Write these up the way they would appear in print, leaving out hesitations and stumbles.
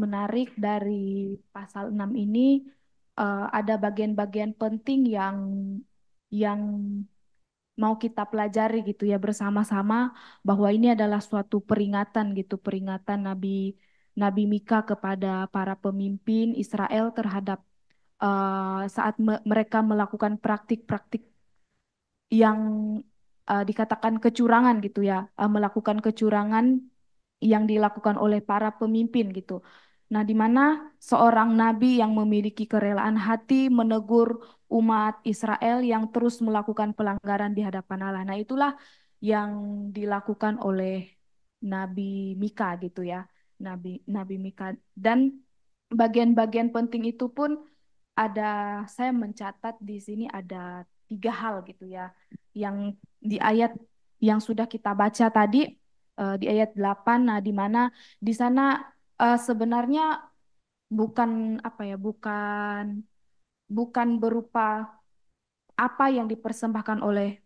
menarik dari pasal 6 ini, ada bagian-bagian penting yang mau kita pelajari gitu ya bersama-sama, bahwa ini adalah suatu peringatan gitu, peringatan Nabi Nabi Mika kepada para pemimpin Israel terhadap saat mereka melakukan praktik-praktik yang dikatakan kecurangan gitu ya, melakukan kecurangan yang dilakukan oleh para pemimpin gitu. Nah, di mana seorang nabi yang memiliki kerelaan hati menegur umat Israel yang terus melakukan pelanggaran di hadapan Allah. Nah, itulah yang dilakukan oleh Nabi Mika gitu ya. Nabi Nabi Mika, dan bagian-bagian penting itu pun ada, saya mencatat di sini ada 3 hal gitu ya, yang di ayat yang sudah kita baca tadi, di ayat 8. Nah, di mana di sana sebenarnya bukan apa ya, bukan bukan berupa apa yang dipersembahkan oleh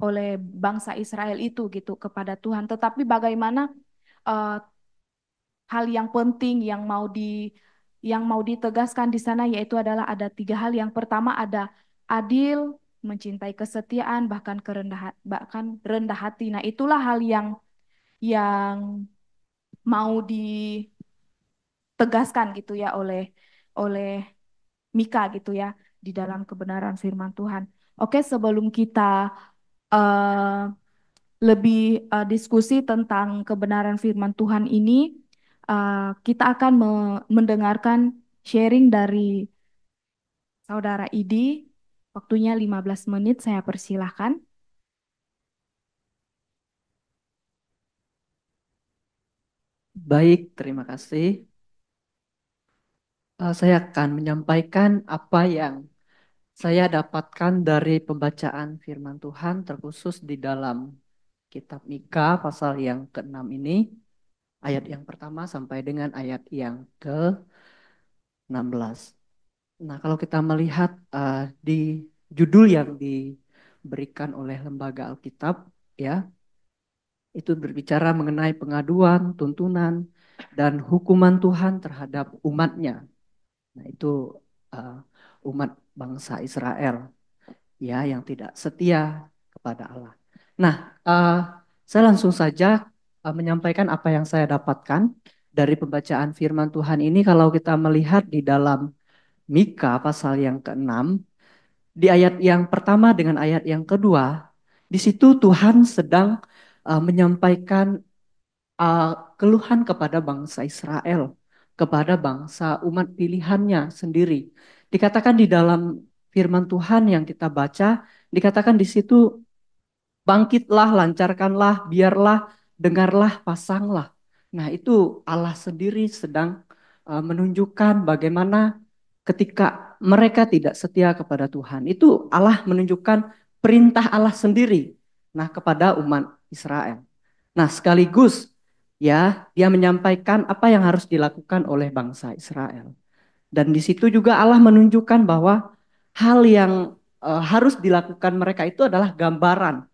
oleh bangsa Israel itu gitu kepada Tuhan, tetapi bagaimana eh, hal yang penting yang mau ditegaskan di sana, yaitu adalah ada 3 hal. Yang pertama ada adil, mencintai kesetiaan, bahkan rendah hati. Nah, itulah hal yang mau ditegaskan gitu ya oleh oleh Mika gitu ya di dalam kebenaran firman Tuhan. Oke, sebelum kita eh, lebih diskusi tentang kebenaran firman Tuhan ini, kita akan mendengarkan sharing dari Saudara Idi. Waktunya 15 menit, saya persilahkan. Baik, terima kasih. Saya akan menyampaikan apa yang saya dapatkan dari pembacaan firman Tuhan, terkhusus di dalam kitab Mika pasal yang ke-6 ini, ayat yang pertama sampai dengan ayat yang ke-16. Nah, kalau kita melihat di judul yang diberikan oleh Lembaga Alkitab, ya, itu berbicara mengenai pengaduan, tuntunan, dan hukuman Tuhan terhadap umatnya. Nah, itu uh, umat bangsa Israel, ya, yang tidak setia kepada Allah. Nah, saya langsung saja menyampaikan apa yang saya dapatkan dari pembacaan firman Tuhan ini. Kalau kita melihat di dalam Mika pasal yang ke-6, di ayat yang pertama dengan ayat yang kedua, di situ Tuhan sedang menyampaikan keluhan kepada bangsa Israel, kepada bangsa umat pilihannya sendiri. Dikatakan di dalam firman Tuhan yang kita baca, dikatakan di situ, bangkitlah, lancarkanlah, biarlah, dengarlah, pasanglah. Nah, itu Allah sendiri sedang menunjukkan bagaimana ketika mereka tidak setia kepada Tuhan. Itu Allah menunjukkan perintah Allah sendiri, nah, kepada umat Israel. Nah, sekaligus ya, dia menyampaikan apa yang harus dilakukan oleh bangsa Israel. Dan di situ juga Allah menunjukkan bahwa hal yang harus dilakukan mereka itu adalah gambaran,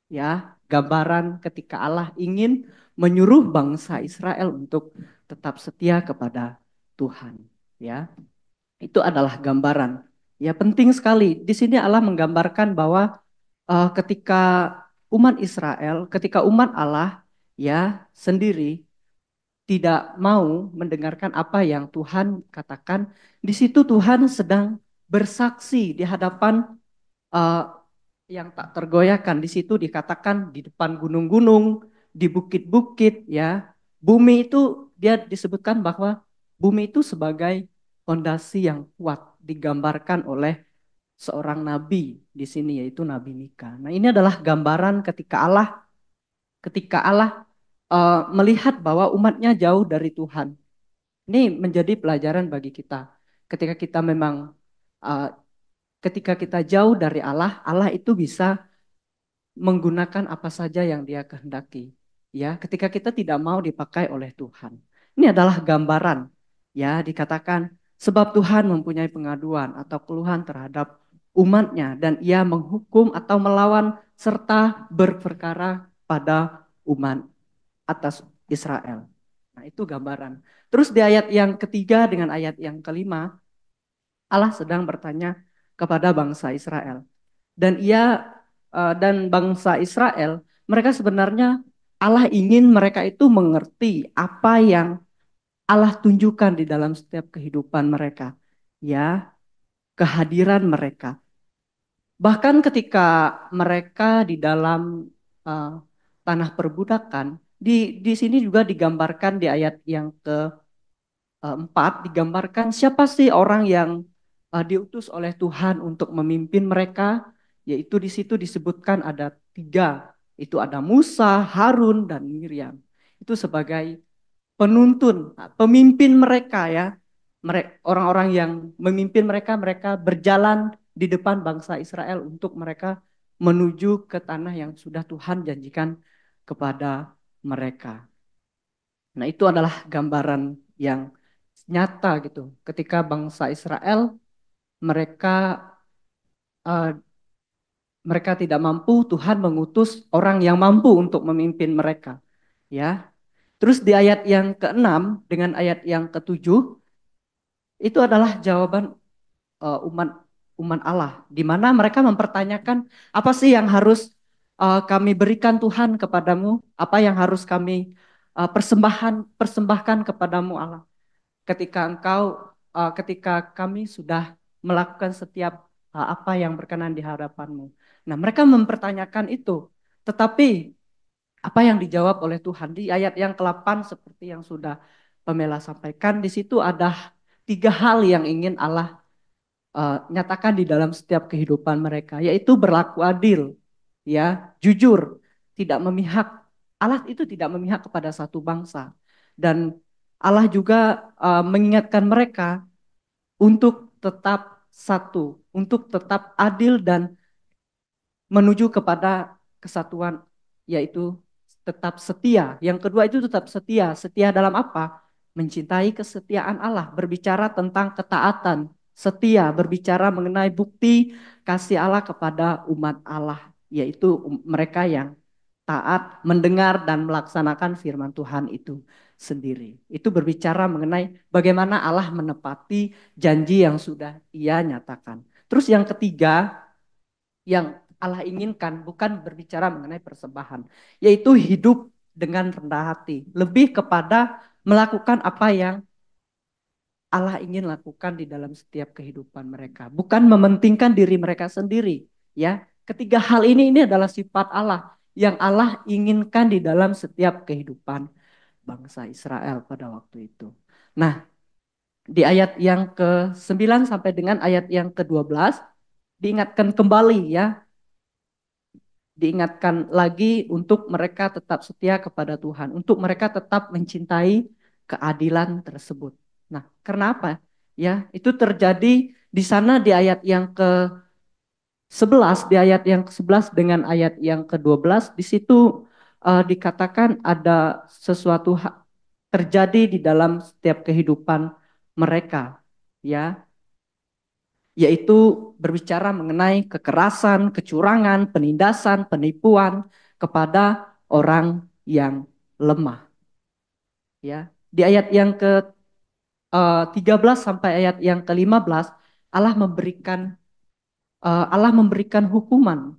ya, gambaran ketika Allah ingin menyuruh bangsa Israel untuk tetap setia kepada Tuhan, ya. Itu adalah gambaran. Ya, penting sekali. Di sini Allah menggambarkan bahwa ketika umat Israel, ketika umat Allah, ya, sendiri tidak mau mendengarkan apa yang Tuhan katakan, di situ Tuhan sedang bersaksi di hadapan eh, yang tak tergoyahkan. Di situ dikatakan di depan gunung-gunung, di bukit-bukit, ya. Bumi itu dia disebutkan bahwa bumi itu sebagai fondasi yang kuat, digambarkan oleh seorang nabi di sini, yaitu Nabi Mika. Nah, ini adalah gambaran ketika Allah melihat bahwa umatnya jauh dari Tuhan. Ini menjadi pelajaran bagi kita. Ketika kita memang uh, ketika kita jauh dari Allah, Allah itu bisa menggunakan apa saja yang Dia kehendaki. Ya, ketika kita tidak mau dipakai oleh Tuhan. Ini adalah gambaran. Ya, dikatakan sebab Tuhan mempunyai pengaduan atau keluhan terhadap umatnya dan Ia menghukum atau melawan serta berperkara pada umat atas Israel. Nah, itu gambaran. Terus di ayat yang ketiga dengan ayat yang kelima, Allah sedang bertanya kepada bangsa Israel. Dan bangsa Israel, mereka sebenarnya Allah ingin mereka itu mengerti apa yang Allah tunjukkan di dalam setiap kehidupan mereka. Ya, kehadiran mereka. Bahkan ketika mereka di dalam uh, tanah perbudakan, di sini juga digambarkan di ayat yang keempat, digambarkan siapa sih orang yang diutus oleh Tuhan untuk memimpin mereka, yaitu di situ disebutkan ada tiga, itu ada Musa, Harun, dan Miriam. Itu sebagai penuntun, pemimpin mereka ya. Orang-orang yang memimpin mereka, mereka berjalan di depan bangsa Israel untuk mereka menuju ke tanah yang sudah Tuhan janjikan kepada mereka. Nah, itu adalah gambaran yang nyata gitu. Ketika bangsa Israel mereka eh, mereka tidak mampu, Tuhan mengutus orang yang mampu untuk memimpin mereka. Ya. Terus di ayat yang keenam dengan ayat yang ketujuh itu adalah jawaban umat umat Allah, di mana mereka mempertanyakan apa sih yang harus kami berikan Tuhan kepadamu, apa yang harus kami persembahkan kepadamu Allah, ketika kami sudah melakukan setiap apa yang berkenan di hadapanmu. Nah, mereka mempertanyakan itu, tetapi apa yang dijawab oleh Tuhan di ayat yang ke-8 seperti yang sudah Pamela sampaikan, di situ ada tiga hal yang ingin Allah nyatakan di dalam setiap kehidupan mereka, yaitu berlaku adil, ya, jujur, tidak memihak. Allah itu tidak memihak kepada satu bangsa, dan Allah juga mengingatkan mereka untuk tetap satu, untuk tetap adil dan menuju kepada kesatuan, yaitu tetap setia. Yang kedua itu tetap setia. Setia dalam apa? Mencintai kesetiaan Allah, berbicara tentang ketaatan, setia, berbicara mengenai bukti kasih Allah kepada umat Allah, yaitu mereka yang taat, mendengar dan melaksanakan firman Tuhan itu sendiri. Itu berbicara mengenai bagaimana Allah menepati janji yang sudah Ia nyatakan. Terus yang ketiga, yang Allah inginkan bukan berbicara mengenai persembahan, yaitu hidup dengan rendah hati, lebih kepada melakukan apa yang Allah ingin lakukan di dalam setiap kehidupan mereka, bukan mementingkan diri mereka sendiri, ya. Ketiga hal ini adalah sifat Allah yang Allah inginkan di dalam setiap kehidupan bangsa Israel pada waktu itu. Nah, di ayat yang ke-9 sampai dengan ayat yang ke-12 diingatkan kembali ya, diingatkan lagi untuk mereka tetap setia kepada Tuhan, untuk mereka tetap mencintai keadilan tersebut. Nah, kenapa? Ya, itu terjadi di sana di ayat yang ke-11, di ayat yang ke-11 dengan ayat yang ke-12, di situ dikatakan ada sesuatu terjadi di dalam setiap kehidupan mereka, ya, yaitu berbicara mengenai kekerasan, kecurangan, penindasan, penipuan kepada orang yang lemah. Ya, di ayat yang ke-13 sampai ayat yang ke-15 Allah memberikan hukuman.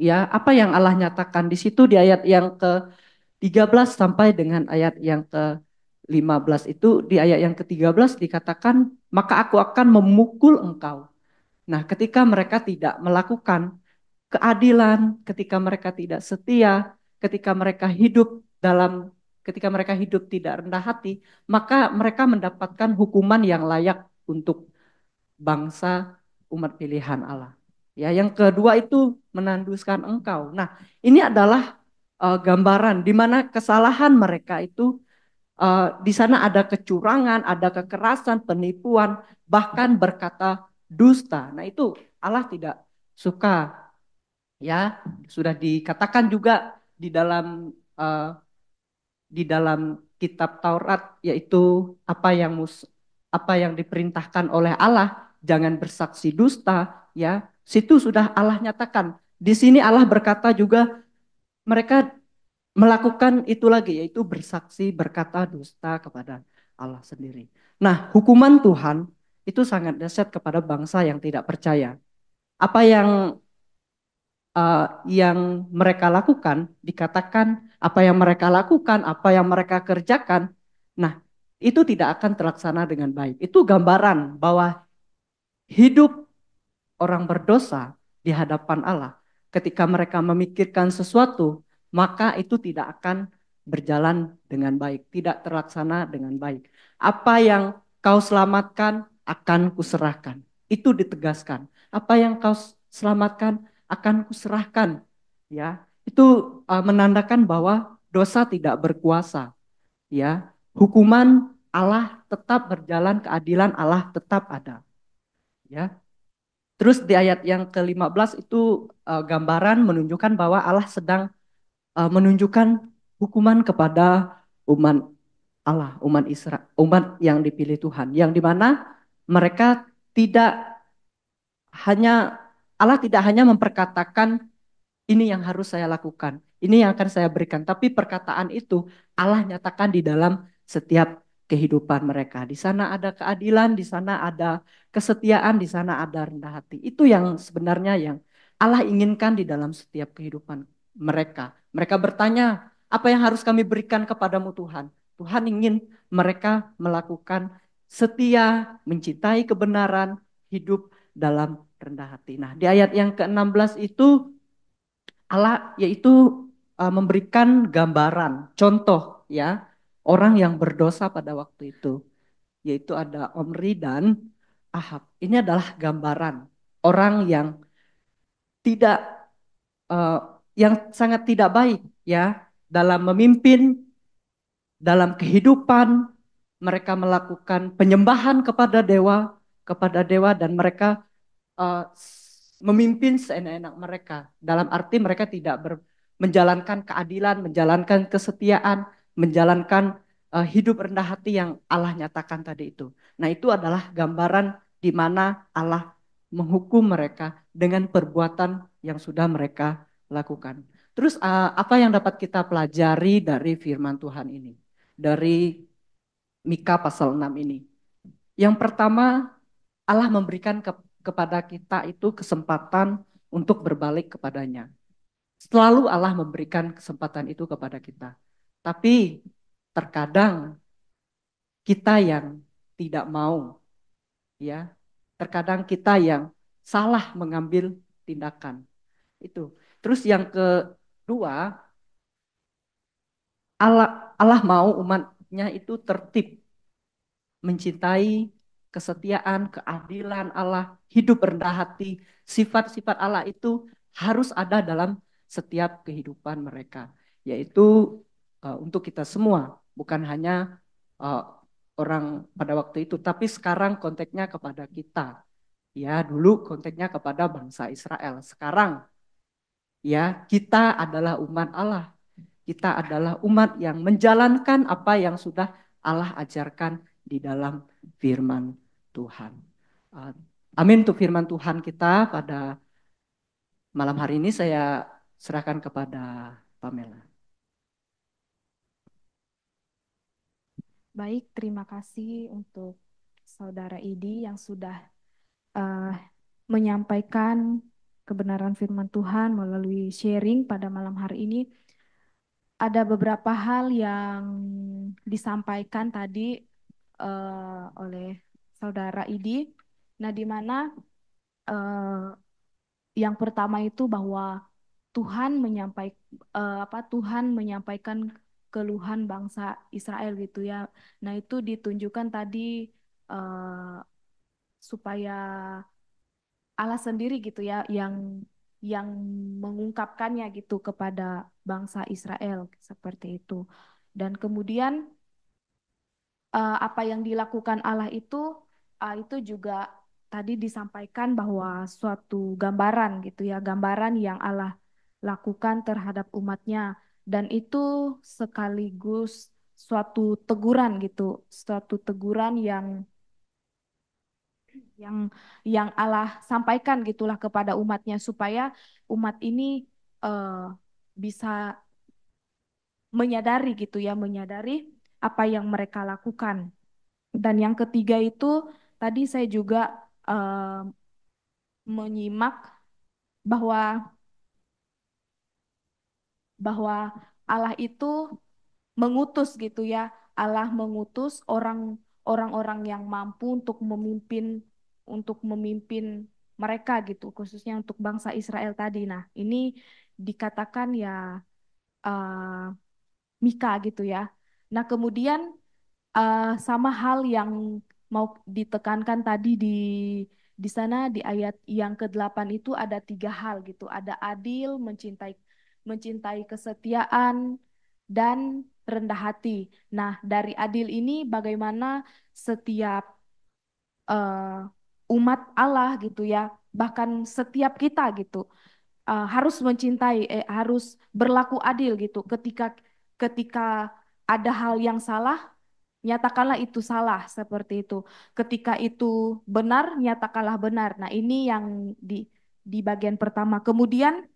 Ya, apa yang Allah nyatakan di situ di ayat yang ke-13 sampai dengan ayat yang ke-15 itu, di ayat yang ke-13 dikatakan, maka aku akan memukul engkau. Nah, ketika mereka tidak melakukan keadilan, ketika mereka tidak setia, ketika mereka hidup tidak rendah hati, maka mereka mendapatkan hukuman yang layak untuk bangsa umat pilihan Allah. Ya, yang kedua itu menanduskan engkau. Nah, ini adalah gambaran di mana kesalahan mereka itu di sana ada kecurangan, ada kekerasan, penipuan, bahkan berkata dusta. Nah, itu Allah tidak suka. Ya, sudah dikatakan juga uh, di dalam kitab Taurat, yaitu apa yang diperintahkan oleh Allah, jangan bersaksi dusta, ya. Situ sudah Allah nyatakan. Di sini Allah berkata juga mereka melakukan itu lagi, yaitu bersaksi, berkata dusta kepada Allah sendiri. Nah, hukuman Tuhan itu sangat dahsyat kepada bangsa yang tidak percaya. Apa yang mereka lakukan, dikatakan apa yang mereka lakukan, apa yang mereka kerjakan, nah itu tidak akan terlaksana dengan baik. Itu gambaran bahwa hidup orang berdosa di hadapan Allah, ketika mereka memikirkan sesuatu, maka itu tidak akan berjalan dengan baik, tidak terlaksana dengan baik. Apa yang kau selamatkan akan kuserahkan. Itu ditegaskan. Apa yang kau selamatkan akan kuserahkan. Ya, itu menandakan bahwa dosa tidak berkuasa. Ya, hukuman Allah tetap berjalan, keadilan Allah tetap ada. Ya, terus di ayat yang ke-15 itu gambaran menunjukkan bahwa Allah sedang menunjukkan hukuman kepada umat Allah, umat Israel, umat yang dipilih Tuhan, yang dimana mereka tidak hanya Allah tidak hanya memperkatakan ini yang harus saya lakukan, ini yang akan saya berikan. Tapi perkataan itu Allah nyatakan di dalam setiap kehidupan mereka. Di sana ada keadilan, di sana ada kesetiaan, di sana ada rendah hati. Itu yang sebenarnya yang Allah inginkan di dalam setiap kehidupan mereka. Mereka bertanya, apa yang harus kami berikan kepadamu Tuhan? Tuhan ingin mereka melakukan setia, mencintai kebenaran, hidup dalam rendah hati. Nah, di ayat yang ke-16 itu Allah yaitu memberikan gambaran, contoh ya, orang yang berdosa pada waktu itu, yaitu ada Omri dan Ahab. Ini adalah gambaran orang yang tidak eh, yang sangat tidak baik ya dalam memimpin, dalam kehidupan. Mereka melakukan penyembahan kepada dewa dan mereka uh, memimpin seenak-enak mereka. Dalam arti mereka tidak menjalankan keadilan, menjalankan kesetiaan, menjalankan hidup rendah hati yang Allah nyatakan tadi itu. Nah, itu adalah gambaran di mana Allah menghukum mereka dengan perbuatan yang sudah mereka lakukan. Terus apa yang dapat kita pelajari dari firman Tuhan ini? Dari Mika pasal 6 ini. Yang pertama, Allah memberikan kepada kita itu kesempatan untuk berbalik kepadanya. Selalu Allah memberikan kesempatan itu kepada kita. Tapi terkadang kita yang tidak mau, ya. Terkadang kita yang salah mengambil tindakan. Itu. Terus yang kedua, Allah mau umatnya itu tertib, mencintai kesetiaan, keadilan Allah, hidup rendah hati, sifat-sifat Allah itu harus ada dalam setiap kehidupan mereka, yaitu untuk kita semua, bukan hanya uh, orang pada waktu itu, tapi sekarang konteksnya kepada kita. Ya, dulu konteksnya kepada bangsa Israel. Sekarang ya, kita adalah umat Allah. Kita adalah umat yang menjalankan apa yang sudah Allah ajarkan di dalam firman Tuhan. Uh, Amin untuk firman Tuhan kita pada malam hari ini saya serahkan kepada Pamela. Baik, terima kasih untuk Saudara Idi yang sudah eh, menyampaikan kebenaran firman Tuhan melalui sharing pada malam hari ini. Ada beberapa hal yang disampaikan tadi oleh Saudara Idi. Nah, di mana eh, yang pertama itu bahwa Tuhan menyampaikan keluhan bangsa Israel gitu ya. Nah, itu ditunjukkan tadi eh, supaya Allah sendiri gitu ya yang mengungkapkannya gitu kepada bangsa Israel seperti itu. Dan kemudian apa yang dilakukan Allah itu juga tadi disampaikan bahwa suatu gambaran gitu ya, gambaran yang Allah lakukan terhadap umatnya dan itu sekaligus suatu teguran gitu, suatu teguran yang yang Allah sampaikan gitulah kepada umatnya supaya umat ini bisa menyadari gitu ya, menyadari apa yang mereka lakukan. Dan yang ketiga itu tadi saya juga menyimak bahwa bahwa Allah itu mengutus gitu ya. Allah mengutus orang-orang yang mampu untuk memimpin mereka gitu, khususnya untuk bangsa Israel tadi. Nah, ini dikatakan ya eh, Mika gitu ya. Nah, kemudian sama hal yang mau ditekankan tadi di sana di ayat yang ke-8 itu ada tiga hal gitu. Ada adil, mencintai kesetiaan, dan rendah hati. Nah, dari adil ini bagaimana setiap umat Allah gitu ya, bahkan setiap kita gitu harus harus berlaku adil gitu. Ketika ada hal yang salah, nyatakanlah itu salah seperti itu. Ketika itu benar, nyatakanlah benar. Nah, ini yang di bagian pertama. Kemudian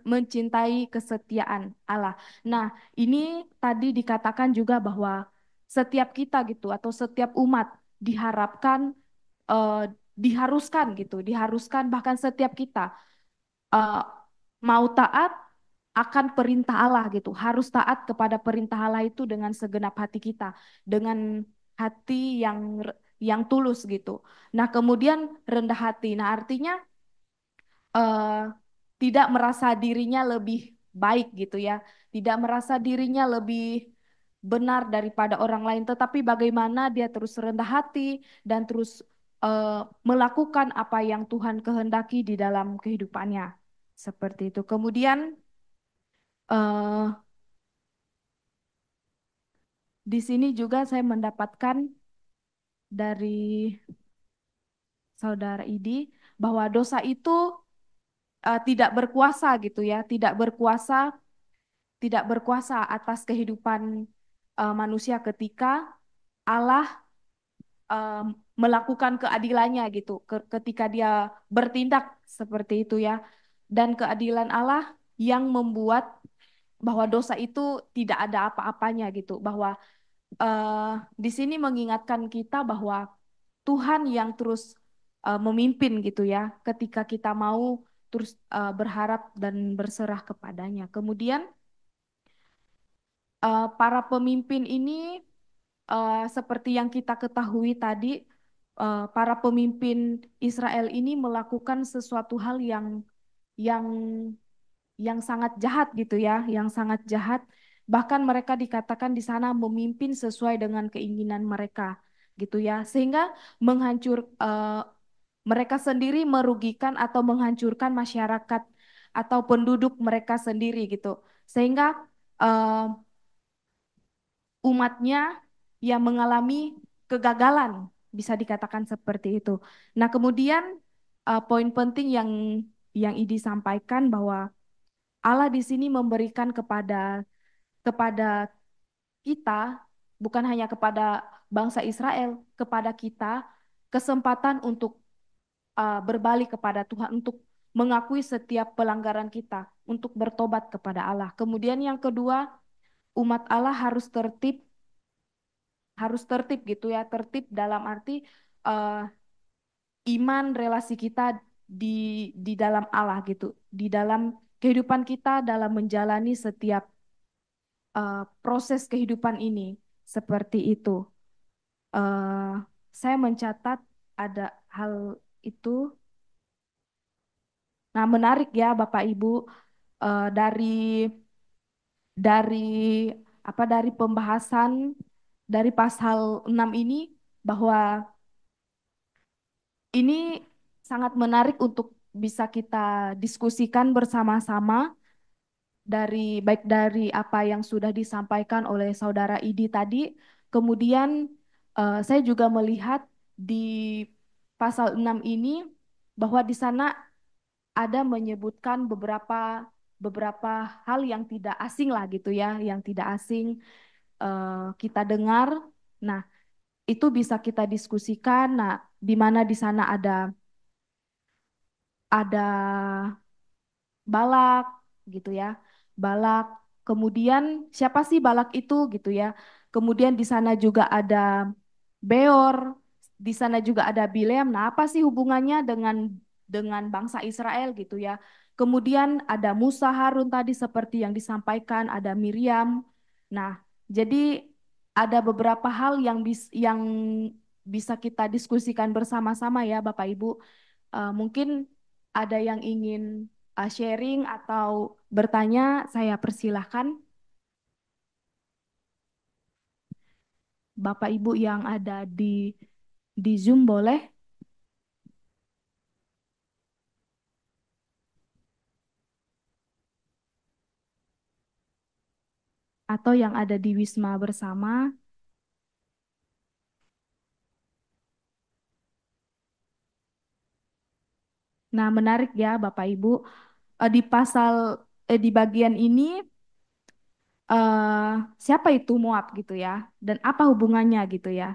mencintai kesetiaan Allah. Nah, ini tadi dikatakan juga bahwa setiap kita gitu atau setiap umat diharapkan eh, diharuskan bahkan setiap kita eh, mau taat akan perintah Allah gitu. Harus taat kepada perintah Allah itu dengan segenap hati kita, dengan hati yang tulus gitu. Nah, kemudian rendah hati. Nah, artinya eh, tidak merasa dirinya lebih baik gitu ya, tidak merasa dirinya lebih benar daripada orang lain, tetapi bagaimana dia terus rendah hati dan terus melakukan apa yang Tuhan kehendaki di dalam kehidupannya. Seperti itu. Kemudian eh, di sini juga saya mendapatkan dari saudara Idi bahwa dosa itu tidak berkuasa gitu ya, tidak berkuasa atas kehidupan manusia ketika Allah eh, melakukan keadilannya gitu, ketika dia bertindak seperti itu ya, dan keadilan Allah yang membuat bahwa dosa itu tidak ada apa-apanya gitu, bahwa eh, di sini mengingatkan kita bahwa Tuhan yang terus memimpin gitu ya, ketika kita mau terus berharap dan berserah kepadanya. Kemudian para pemimpin ini seperti yang kita ketahui tadi, para pemimpin Israel ini melakukan sesuatu hal yang yang sangat jahat gitu ya, yang sangat jahat. Bahkan mereka dikatakan di sana memimpin sesuai dengan keinginan mereka gitu ya, sehingga mereka sendiri merugikan atau menghancurkan masyarakat atau penduduk mereka sendiri gitu, sehingga eh, umatnya yang mengalami kegagalan, bisa dikatakan seperti itu. Nah, kemudian poin penting yang Idi sampaikan bahwa Allah di sini memberikan kepada kita, bukan hanya kepada bangsa Israel, kepada kita kesempatan untuk berbalik kepada Tuhan, untuk mengakui setiap pelanggaran kita, untuk bertobat kepada Allah. Kemudian yang kedua, umat Allah harus tertib gitu ya, tertib dalam arti eh, iman relasi kita di dalam Allah gitu, di dalam kehidupan kita dalam menjalani setiap proses kehidupan ini seperti itu. Eh, saya mencatat ada hal itu. Nah, menarik ya Bapak Ibu dari dari pembahasan dari pasal 6 ini bahwa ini sangat menarik untuk bisa kita diskusikan bersama-sama baik dari apa yang sudah disampaikan oleh Saudara Idi tadi, kemudian saya juga melihat di pasal 6 ini bahwa di sana ada menyebutkan beberapa hal yang tidak asing lah gitu ya, yang tidak asing kita dengar. Nah, itu bisa kita diskusikan. Nah, di mana di sana ada Balak gitu ya. Balak. Kemudian siapa sih Balak itu gitu ya. Kemudian di sana juga ada Beor, di sana juga ada Bileam. Nah, apa sih hubungannya dengan bangsa Israel gitu ya. Kemudian ada Musa, Harun tadi seperti yang disampaikan, ada Miriam. Nah, jadi ada beberapa hal yang bisa kita diskusikan bersama-sama ya Bapak Ibu. Mungkin ada yang ingin sharing atau bertanya, saya persilahkan. Bapak Ibu yang ada di Zoom boleh, atau yang ada di Wisma bersama. Nah, menarik ya Bapak Ibu. Di di bagian ini eh siapa itu Moab gitu ya, dan apa hubungannya gitu ya.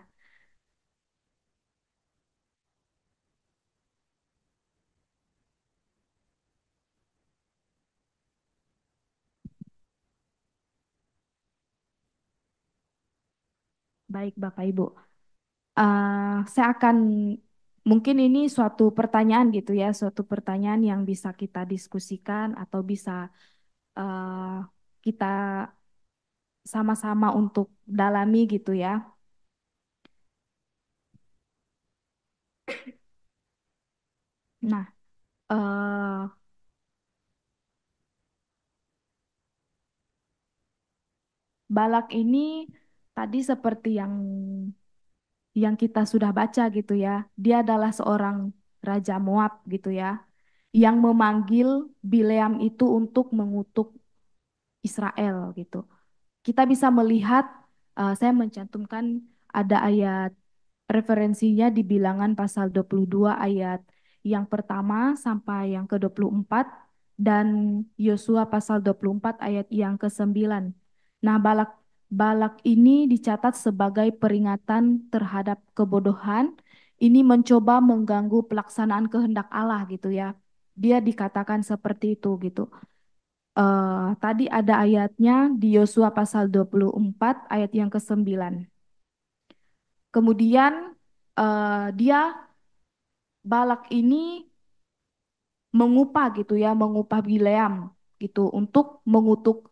Baik Bapak Ibu. Saya akan mungkin ini suatu pertanyaan gitu ya, suatu pertanyaan yang bisa kita diskusikan atau bisa eh, kita sama-sama untuk dalami gitu ya. Nah, eh, Balak ini tadi seperti yang kita sudah baca gitu ya. Dia adalah seorang raja Moab gitu ya, yang memanggil Bileam itu untuk mengutuk Israel gitu. Kita bisa melihat, saya mencantumkan ada ayat referensinya di Bilangan pasal 22 ayat yang pertama sampai yang ke-24 dan Yosua pasal 24 ayat yang ke-9. Nah, Balak Balak ini dicatat sebagai peringatan terhadap kebodohan. Ini mencoba mengganggu pelaksanaan kehendak Allah gitu ya. Dia dikatakan seperti itu gitu. Tadi ada ayatnya di Yosua pasal 24 ayat yang ke-9. Kemudian dia Balak ini mengupah gitu ya, mengupah Bileam gitu untuk mengutuk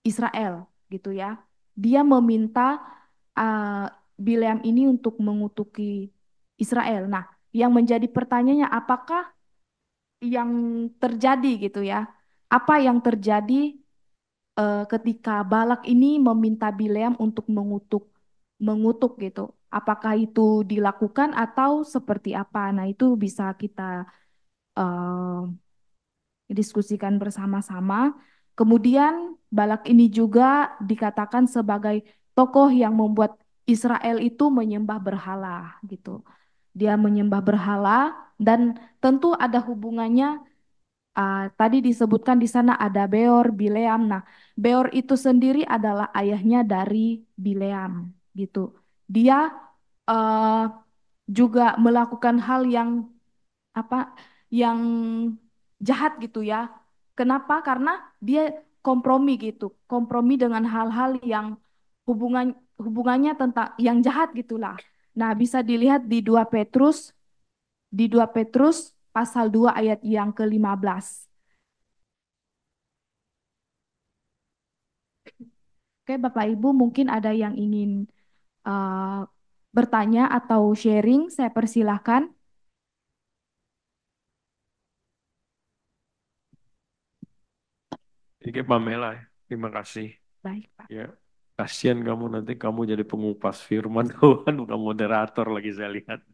Israel gitu ya. Dia meminta Bileam ini untuk mengutuki Israel. Nah, yang menjadi pertanyaannya apakah yang terjadi gitu ya? Apa yang terjadi ketika Balak ini meminta Bileam untuk mengutuk gitu? Apakah itu dilakukan atau seperti apa? Nah, itu bisa kita eh, diskusikan bersama-sama. Kemudian Balak ini juga dikatakan sebagai tokoh yang membuat Israel itu menyembah berhala gitu. Dia menyembah berhala dan tentu ada hubungannya. Tadi disebutkan di sana ada Beor, Bileam. Nah, Beor itu sendiri adalah ayahnya dari Bileam gitu. Dia uh, juga melakukan hal yang apa yang jahat gitu ya. Kenapa? Karena dia kompromi gitu, kompromi dengan hal-hal yang hubungannya tentang yang jahat gitulah. Nah, bisa dilihat di 2 Petrus pasal 2 ayat yang ke-15. Oke, Bapak Ibu mungkin ada yang ingin uh, bertanya atau sharing, saya persilahkan. Oke, Pamela, terima kasih. Baik, Pak. Ya, kasihan kamu nanti kamu jadi pengupas firman Tuhan, bukan moderator lagi saya lihat.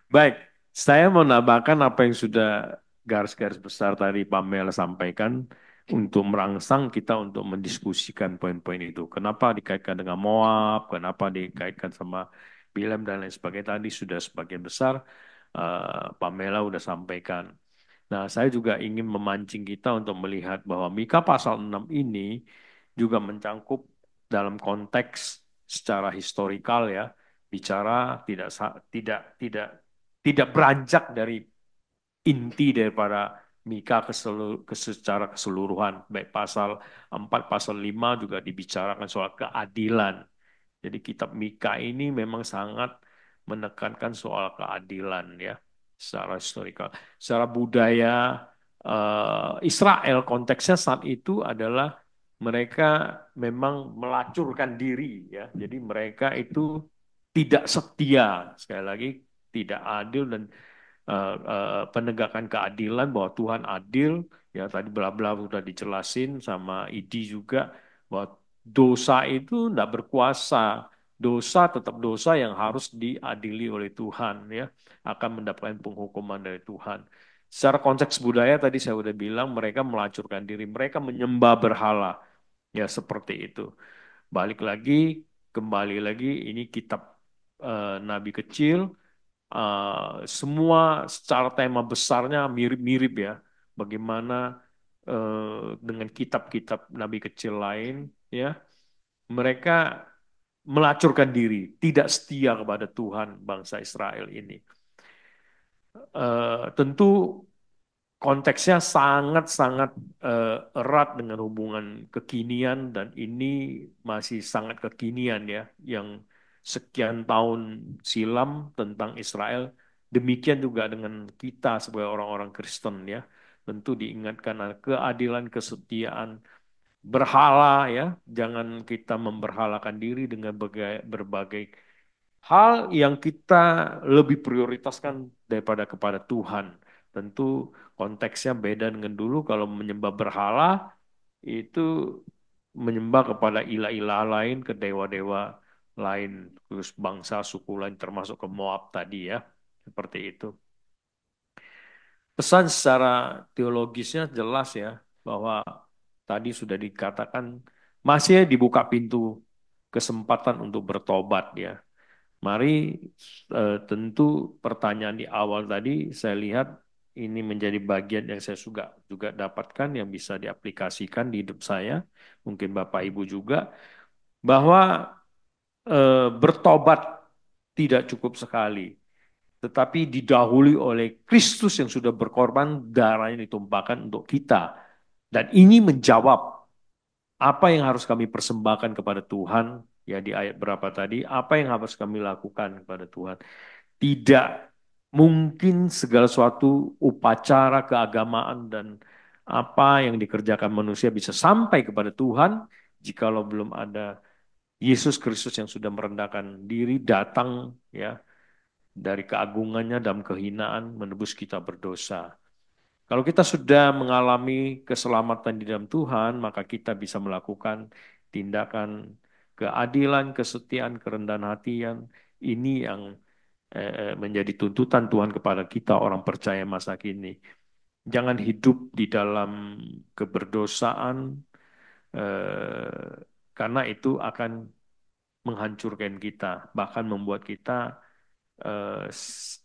Baik, saya mau nambahkan apa yang sudah garis-garis besar tadi Pamela sampaikan untuk merangsang kita untuk mendiskusikan poin-poin itu. Kenapa dikaitkan dengan Moab, kenapa dikaitkan sama Bilam dan lain sebagainya tadi sudah sebagian besar Pamela sudah sampaikan. Nah, saya juga ingin memancing kita untuk melihat bahwa Mika pasal 6 ini juga mencangkup dalam konteks secara historikal ya, bicara tidak beranjak dari inti daripada Mika secara keseluruhan, baik pasal 4, pasal 5 juga dibicarakan soal keadilan. Jadi kitab Mika ini memang sangat menekankan soal keadilan ya, secara historikal. Secara budaya Israel konteksnya saat itu adalah mereka memang melacurkan diri ya. Jadi mereka itu tidak setia, sekali lagi tidak adil dan penegakan keadilan bahwa Tuhan adil ya tadi bla bla sudah dijelasin sama Idi juga bahwa dosa itu tidak berkuasa, dosa tetap dosa yang harus diadili oleh Tuhan ya, akan mendapatkan penghukuman dari Tuhan. Secara konteks budaya tadi saya sudah bilang mereka melacurkan diri, mereka menyembah berhala ya seperti itu. Balik lagi, kembali lagi ini kitab Nabi kecil. Semua secara tema besarnya mirip-mirip ya. Bagaimana dengan kitab-kitab Nabi kecil lain, ya mereka melacurkan diri, tidak setia kepada Tuhan bangsa Israel ini. Tentu konteksnya sangat-sangat erat dengan hubungan kekinian dan ini masih sangat kekinian ya, yang sekian tahun silam tentang Israel. Demikian juga dengan kita sebagai orang-orang Kristen ya, tentu diingatkan keadilan, kesetiaan, berhala ya, jangan kita memberhalakan diri dengan berbagai hal yang kita lebih prioritaskan daripada kepada Tuhan. Tentu konteksnya beda dengan dulu. Kalau menyembah berhala itu menyembah kepada ilah-ilah lain, ke dewa-dewa lain, terus bangsa suku lain termasuk ke Moab tadi ya. Seperti itu. Pesan secara teologisnya jelas ya bahwa tadi sudah dikatakan masih dibuka pintu kesempatan untuk bertobat ya. Mari tentu pertanyaan di awal tadi saya lihat ini menjadi bagian yang saya juga dapatkan yang bisa diaplikasikan di hidup saya, mungkin Bapak Ibu juga, bahwa bertobat tidak cukup sekali, tetapi didahului oleh Kristus yang sudah berkorban, darahnya ditumpahkan untuk kita. Dan ini menjawab apa yang harus kami persembahkan kepada Tuhan, ya di ayat berapa tadi, apa yang harus kami lakukan kepada Tuhan. Tidak mungkin segala suatu upacara keagamaan dan apa yang dikerjakan manusia bisa sampai kepada Tuhan jikalau belum ada Yesus Kristus yang sudah merendahkan diri datang ya dari keagungannya dalam kehinaan menebus kita berdosa. Kalau kita sudah mengalami keselamatan di dalam Tuhan, maka kita bisa melakukan tindakan keadilan, kesetiaan, kerendahan hati yang ini yang menjadi tuntutan Tuhan kepada kita orang percaya masa kini. Jangan hidup di dalam keberdosaan, karena itu akan menghancurkan kita, bahkan membuat kita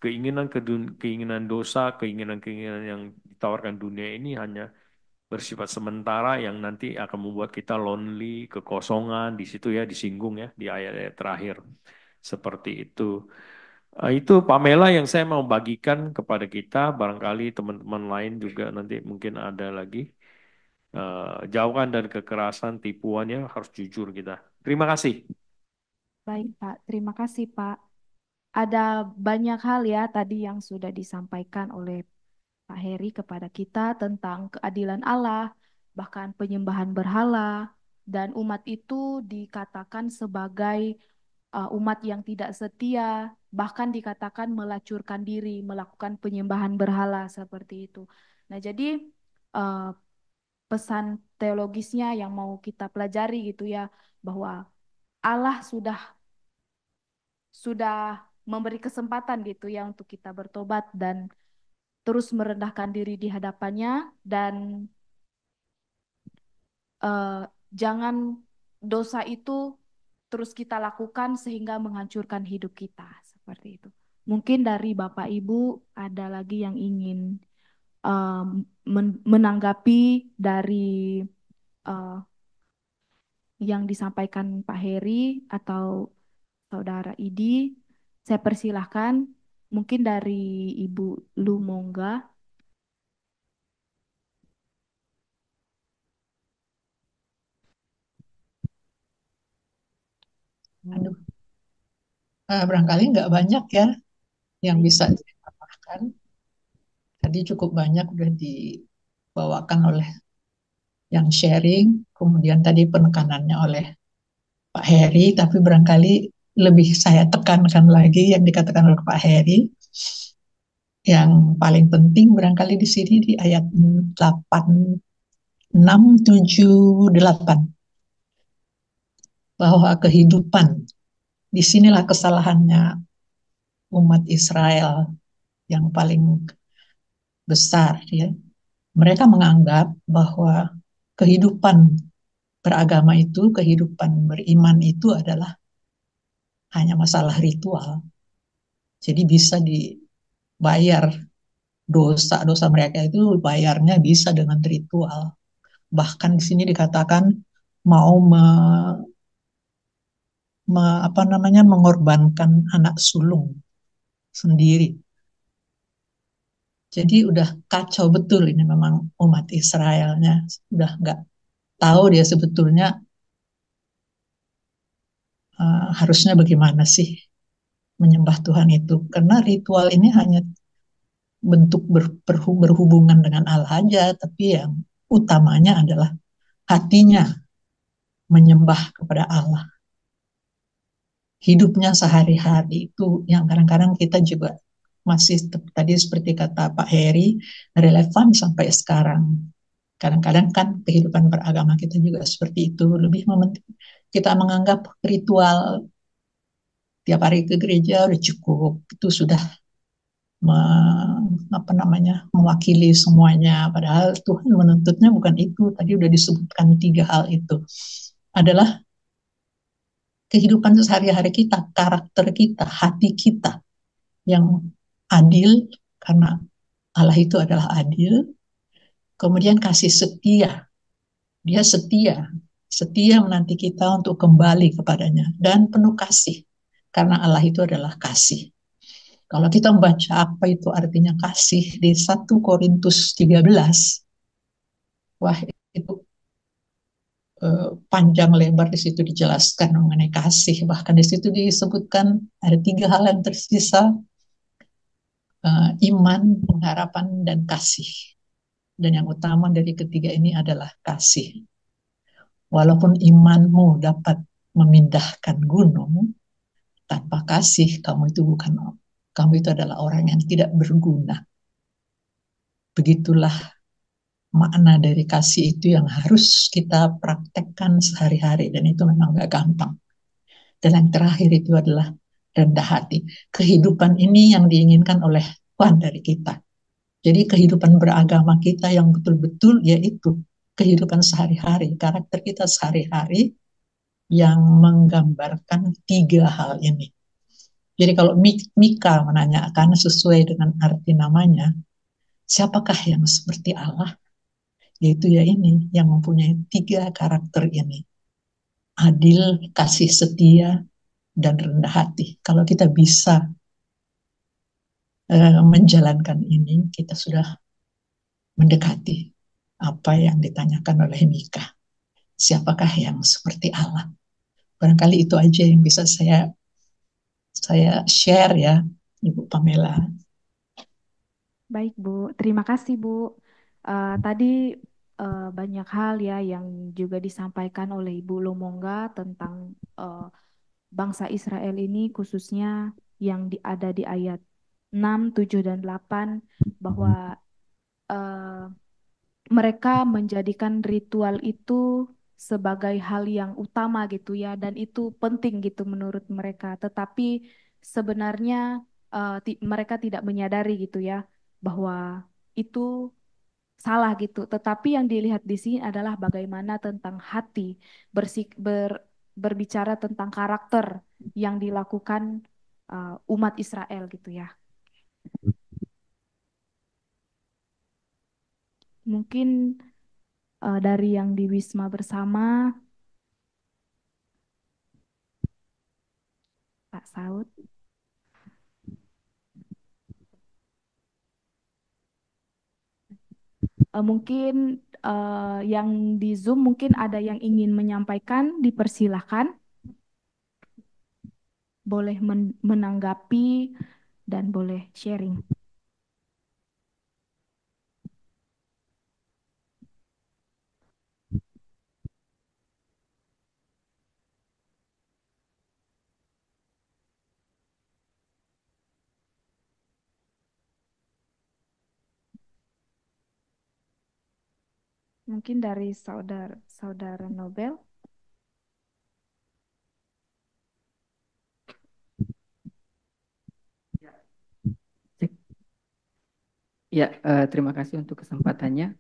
keinginan dosa, keinginan-keinginan yang ditawarkan dunia ini hanya bersifat sementara yang nanti akan membuat kita lonely, kekosongan di situ ya disinggung ya di ayat-ayat terakhir seperti itu. Itu Pamela yang saya mau bagikan kepada kita, barangkali teman-teman lain juga nanti mungkin ada lagi. Jauhkan dari kekerasan, tipuannya harus jujur kita. Terima kasih. Baik, Pak. Terima kasih, Pak. Ada banyak hal ya tadi yang sudah disampaikan oleh Pak Heri kepada kita tentang keadilan Allah, bahkan penyembahan berhala, dan umat itu dikatakan sebagai umat yang tidak setia, bahkan dikatakan melacurkan diri, melakukan penyembahan berhala seperti itu. Nah, jadi uh, pesan teologisnya yang mau kita pelajari gitu ya, bahwa Allah sudah memberi kesempatan gitu ya untuk kita bertobat dan terus merendahkan diri di hadapannya dan jangan dosa itu terus kita lakukan sehingga menghancurkan hidup kita seperti itu. Mungkin dari Bapak Ibu ada lagi yang ingin menanggapi dari uh, yang disampaikan Pak Heri atau Saudara Idi. Saya persilahkan mungkin dari Ibu Lumongga. Barangkali nggak banyak ya yang bisa ditambahkan. Tadi cukup banyak udah dibawakan oleh yang sharing, kemudian tadi penekanannya oleh Pak Heri, tapi barangkali lebih saya tekankan lagi yang dikatakan oleh Pak Heri. Yang paling penting barangkali di sini di ayat 8, 6, 7, 8. Bahwa kehidupan, disinilah kesalahannya umat Israel yang paling besar. Ya. Mereka menganggap bahwa kehidupan beragama itu, kehidupan beriman itu adalah hanya masalah ritual. Jadi bisa dibayar dosa-dosa mereka itu bayarnya bisa dengan ritual. Bahkan di sini dikatakan mau apa namanya mengorbankan anak sulung sendiri. Jadi udah kacau betul ini memang umat Israelnya. Udah nggak tahu dia sebetulnya harusnya bagaimana sih menyembah Tuhan itu. Karena ritual ini hanya bentuk berhubungan dengan Allah aja, tapi yang utamanya adalah hatinya menyembah kepada Allah. Hidupnya sehari-hari itu yang kadang-kadang kita juga masih tadi seperti kata Pak Heri relevan sampai sekarang. Kadang-kadang kan kehidupan beragama kita juga seperti itu, lebih mementing kita menganggap ritual tiap hari ke gereja udah cukup, itu sudah me, apa namanya mewakili semuanya. Padahal Tuhan menuntutnya bukan itu. Tadi udah disebutkan 3 hal itu adalah kehidupan sehari-hari kita, karakter kita, hati kita yang adil karena Allah itu adalah adil. Kemudian kasih setia, dia setia, setia menanti kita untuk kembali kepadanya dan penuh kasih karena Allah itu adalah kasih. Kalau kita membaca apa itu artinya kasih di 1 Korintus 13, wah itu panjang lebar di situ dijelaskan mengenai kasih. Bahkan di situ disebutkan ada 3 hal yang tersisa, iman, pengharapan, dan kasih. Dan yang utama dari ketiga ini adalah kasih. Walaupun imanmu dapat memindahkan gunung, tanpa kasih kamu itu adalah orang yang tidak berguna. Begitulah makna dari kasih itu yang harus kita praktekkan sehari-hari dan itu memang gak gampang. Dan yang terakhir itu adalah rendah hati. Kehidupan ini yang diinginkan oleh Tuhan dari kita. Jadi kehidupan beragama kita yang betul-betul yaitu kehidupan sehari-hari, karakter kita sehari-hari yang menggambarkan 3 hal ini. Jadi kalau Mika menanyakan sesuai dengan arti namanya, siapakah yang seperti Allah? Yaitu ya ini, yang mempunyai 3 karakter ini. Adil, kasih setia, dan rendah hati. Kalau kita bisa menjalankan ini, kita sudah mendekati apa yang ditanyakan oleh Mika. Siapakah yang seperti Allah? Barangkali itu aja yang bisa saya share ya, Ibu Pamela. Baik, Bu. Terima kasih, Bu. Tadi banyak hal ya yang juga disampaikan oleh Ibu Lomongga tentang bangsa Israel ini khususnya yang ada di ayat 6, 7, dan 8 bahwa eh, mereka menjadikan ritual itu sebagai hal yang utama gitu ya dan itu penting gitu menurut mereka tetapi sebenarnya mereka tidak menyadari gitu ya bahwa itu salah gitu tetapi yang dilihat di sini adalah bagaimana tentang hati berbicara tentang karakter yang dilakukan umat Israel gitu ya mungkin dari yang di Wisma Bersama, Pak Saud. Mungkin yang di Zoom mungkin ada yang ingin menyampaikan, dipersilahkan. boleh menanggapi dan boleh sharing. Mungkin dari saudara Nobel. Ya, terima kasih untuk kesempatannya.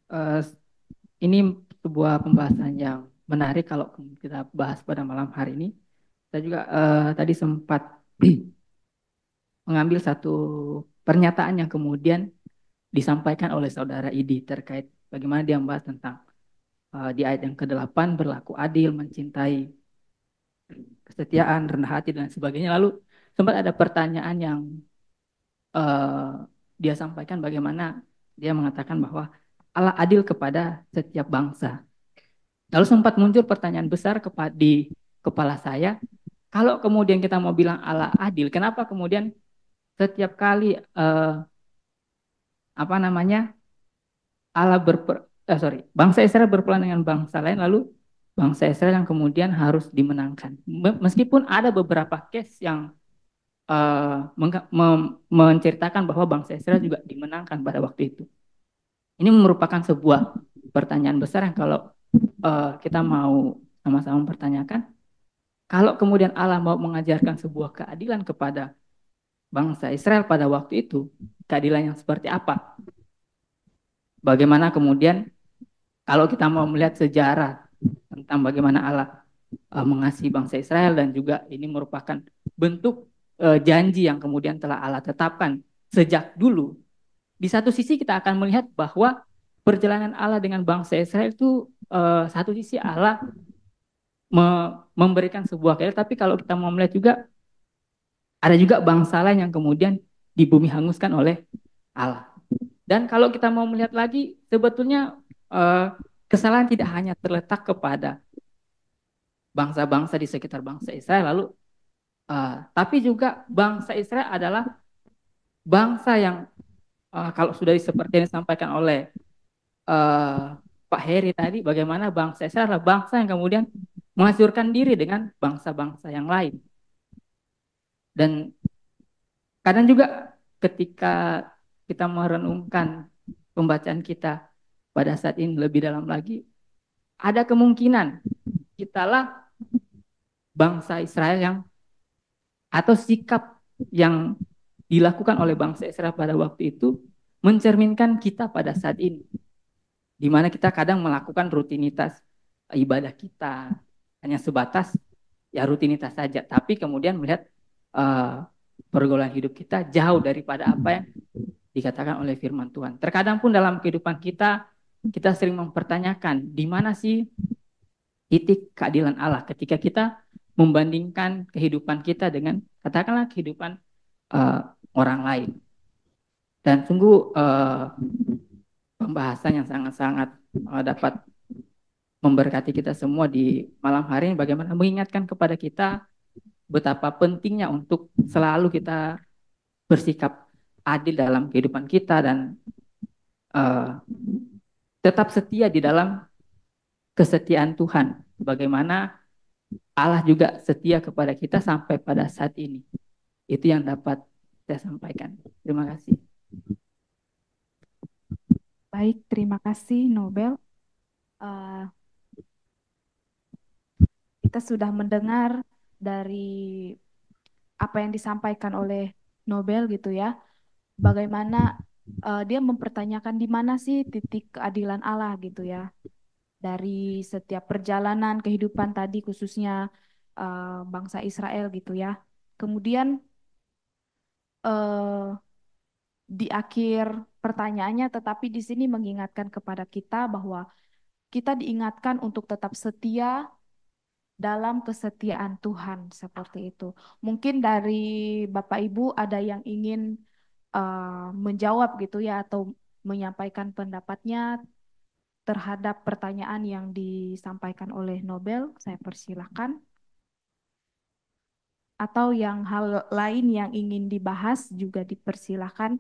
Eh, ini sebuah pembahasan yang menarik kalau kita bahas pada malam hari ini. Saya juga tadi sempat mengambil satu pernyataan yang kemudian disampaikan oleh saudara Idi terkait bagaimana dia membahas tentang di ayat yang ke-8 berlaku adil, mencintai, kesetiaan, rendah hati dan sebagainya. Lalu sempat ada pertanyaan yang eh, dia sampaikan bagaimana dia mengatakan bahwa Allah adil kepada setiap bangsa. Lalu sempat muncul pertanyaan besar di kepala saya, kalau kemudian kita mau bilang Allah adil, kenapa kemudian setiap kali apa namanya bangsa Israel berpelan dengan bangsa lain, lalu bangsa Israel yang kemudian harus dimenangkan. Meskipun ada beberapa case yang menceritakan bahwa bangsa Israel juga dimenangkan pada waktu itu. Ini merupakan sebuah pertanyaan besar yang kalau kita mau sama-sama mempertanyakan, kalau kemudian Allah mau mengajarkan sebuah keadilan kepada bangsa Israel pada waktu itu, keadilan yang seperti apa? Bagaimana kemudian kalau kita mau melihat sejarah tentang bagaimana Allah mengasihi bangsa Israel dan juga ini merupakan bentuk janji yang kemudian telah Allah tetapkan sejak dulu. Di satu sisi kita akan melihat bahwa perjalanan Allah dengan bangsa Israel itu satu sisi Allah memberikan sebuah keadilan, tapi kalau kita mau melihat juga ada juga bangsa lain yang kemudian di bumi hanguskan oleh Allah. Dan kalau kita mau melihat lagi, sebetulnya kesalahan tidak hanya terletak kepada bangsa-bangsa di sekitar bangsa Israel, lalu tapi juga bangsa Israel adalah bangsa yang kalau sudah seperti yang disampaikan oleh Pak Heri tadi, bagaimana bangsa Israel adalah bangsa yang kemudian menghancurkan diri dengan bangsa-bangsa yang lain. Dan kadang juga ketika kita merenungkan pembacaan kita pada saat ini lebih dalam lagi, ada kemungkinan kitalah bangsa Israel yang atau sikap yang dilakukan oleh bangsa Israel pada waktu itu mencerminkan kita pada saat ini, di mana kita kadang melakukan rutinitas ibadah kita hanya sebatas ya rutinitas saja, tapi kemudian melihat uh, pergaulan hidup kita jauh daripada apa yang dikatakan oleh firman Tuhan. Terkadang pun dalam kehidupan kita, kita sering mempertanyakan di mana sih titik keadilan Allah ketika kita membandingkan kehidupan kita dengan katakanlah kehidupan uh, orang lain. Dan sungguh pembahasan yang sangat-sangat dapat memberkati kita semua di malam hari ini, bagaimana mengingatkan kepada kita betapa pentingnya untuk selalu kita bersikap adil dalam kehidupan kita dan uh, tetap setia di dalam kesetiaan Tuhan. Bagaimana Allah juga setia kepada kita sampai pada saat ini. Itu yang dapat saya sampaikan. Terima kasih. Baik, terima kasih Nobel. Kita sudah mendengar dari apa yang disampaikan oleh Nobel gitu ya. Bagaimana dia mempertanyakan di mana sih titik keadilan Allah gitu ya. Dari setiap perjalanan kehidupan tadi khususnya bangsa Israel gitu ya. Kemudian eh, di akhir pertanyaannya tetapi di sini mengingatkan kepada kita bahwa kita diingatkan untuk tetap setia dalam kesetiaan Tuhan seperti itu. Mungkin dari Bapak Ibu ada yang ingin menjawab gitu ya atau menyampaikan pendapatnya terhadap pertanyaan yang disampaikan oleh Nobel. Saya persilahkan. atau yang hal lain yang ingin dibahas juga dipersilahkan.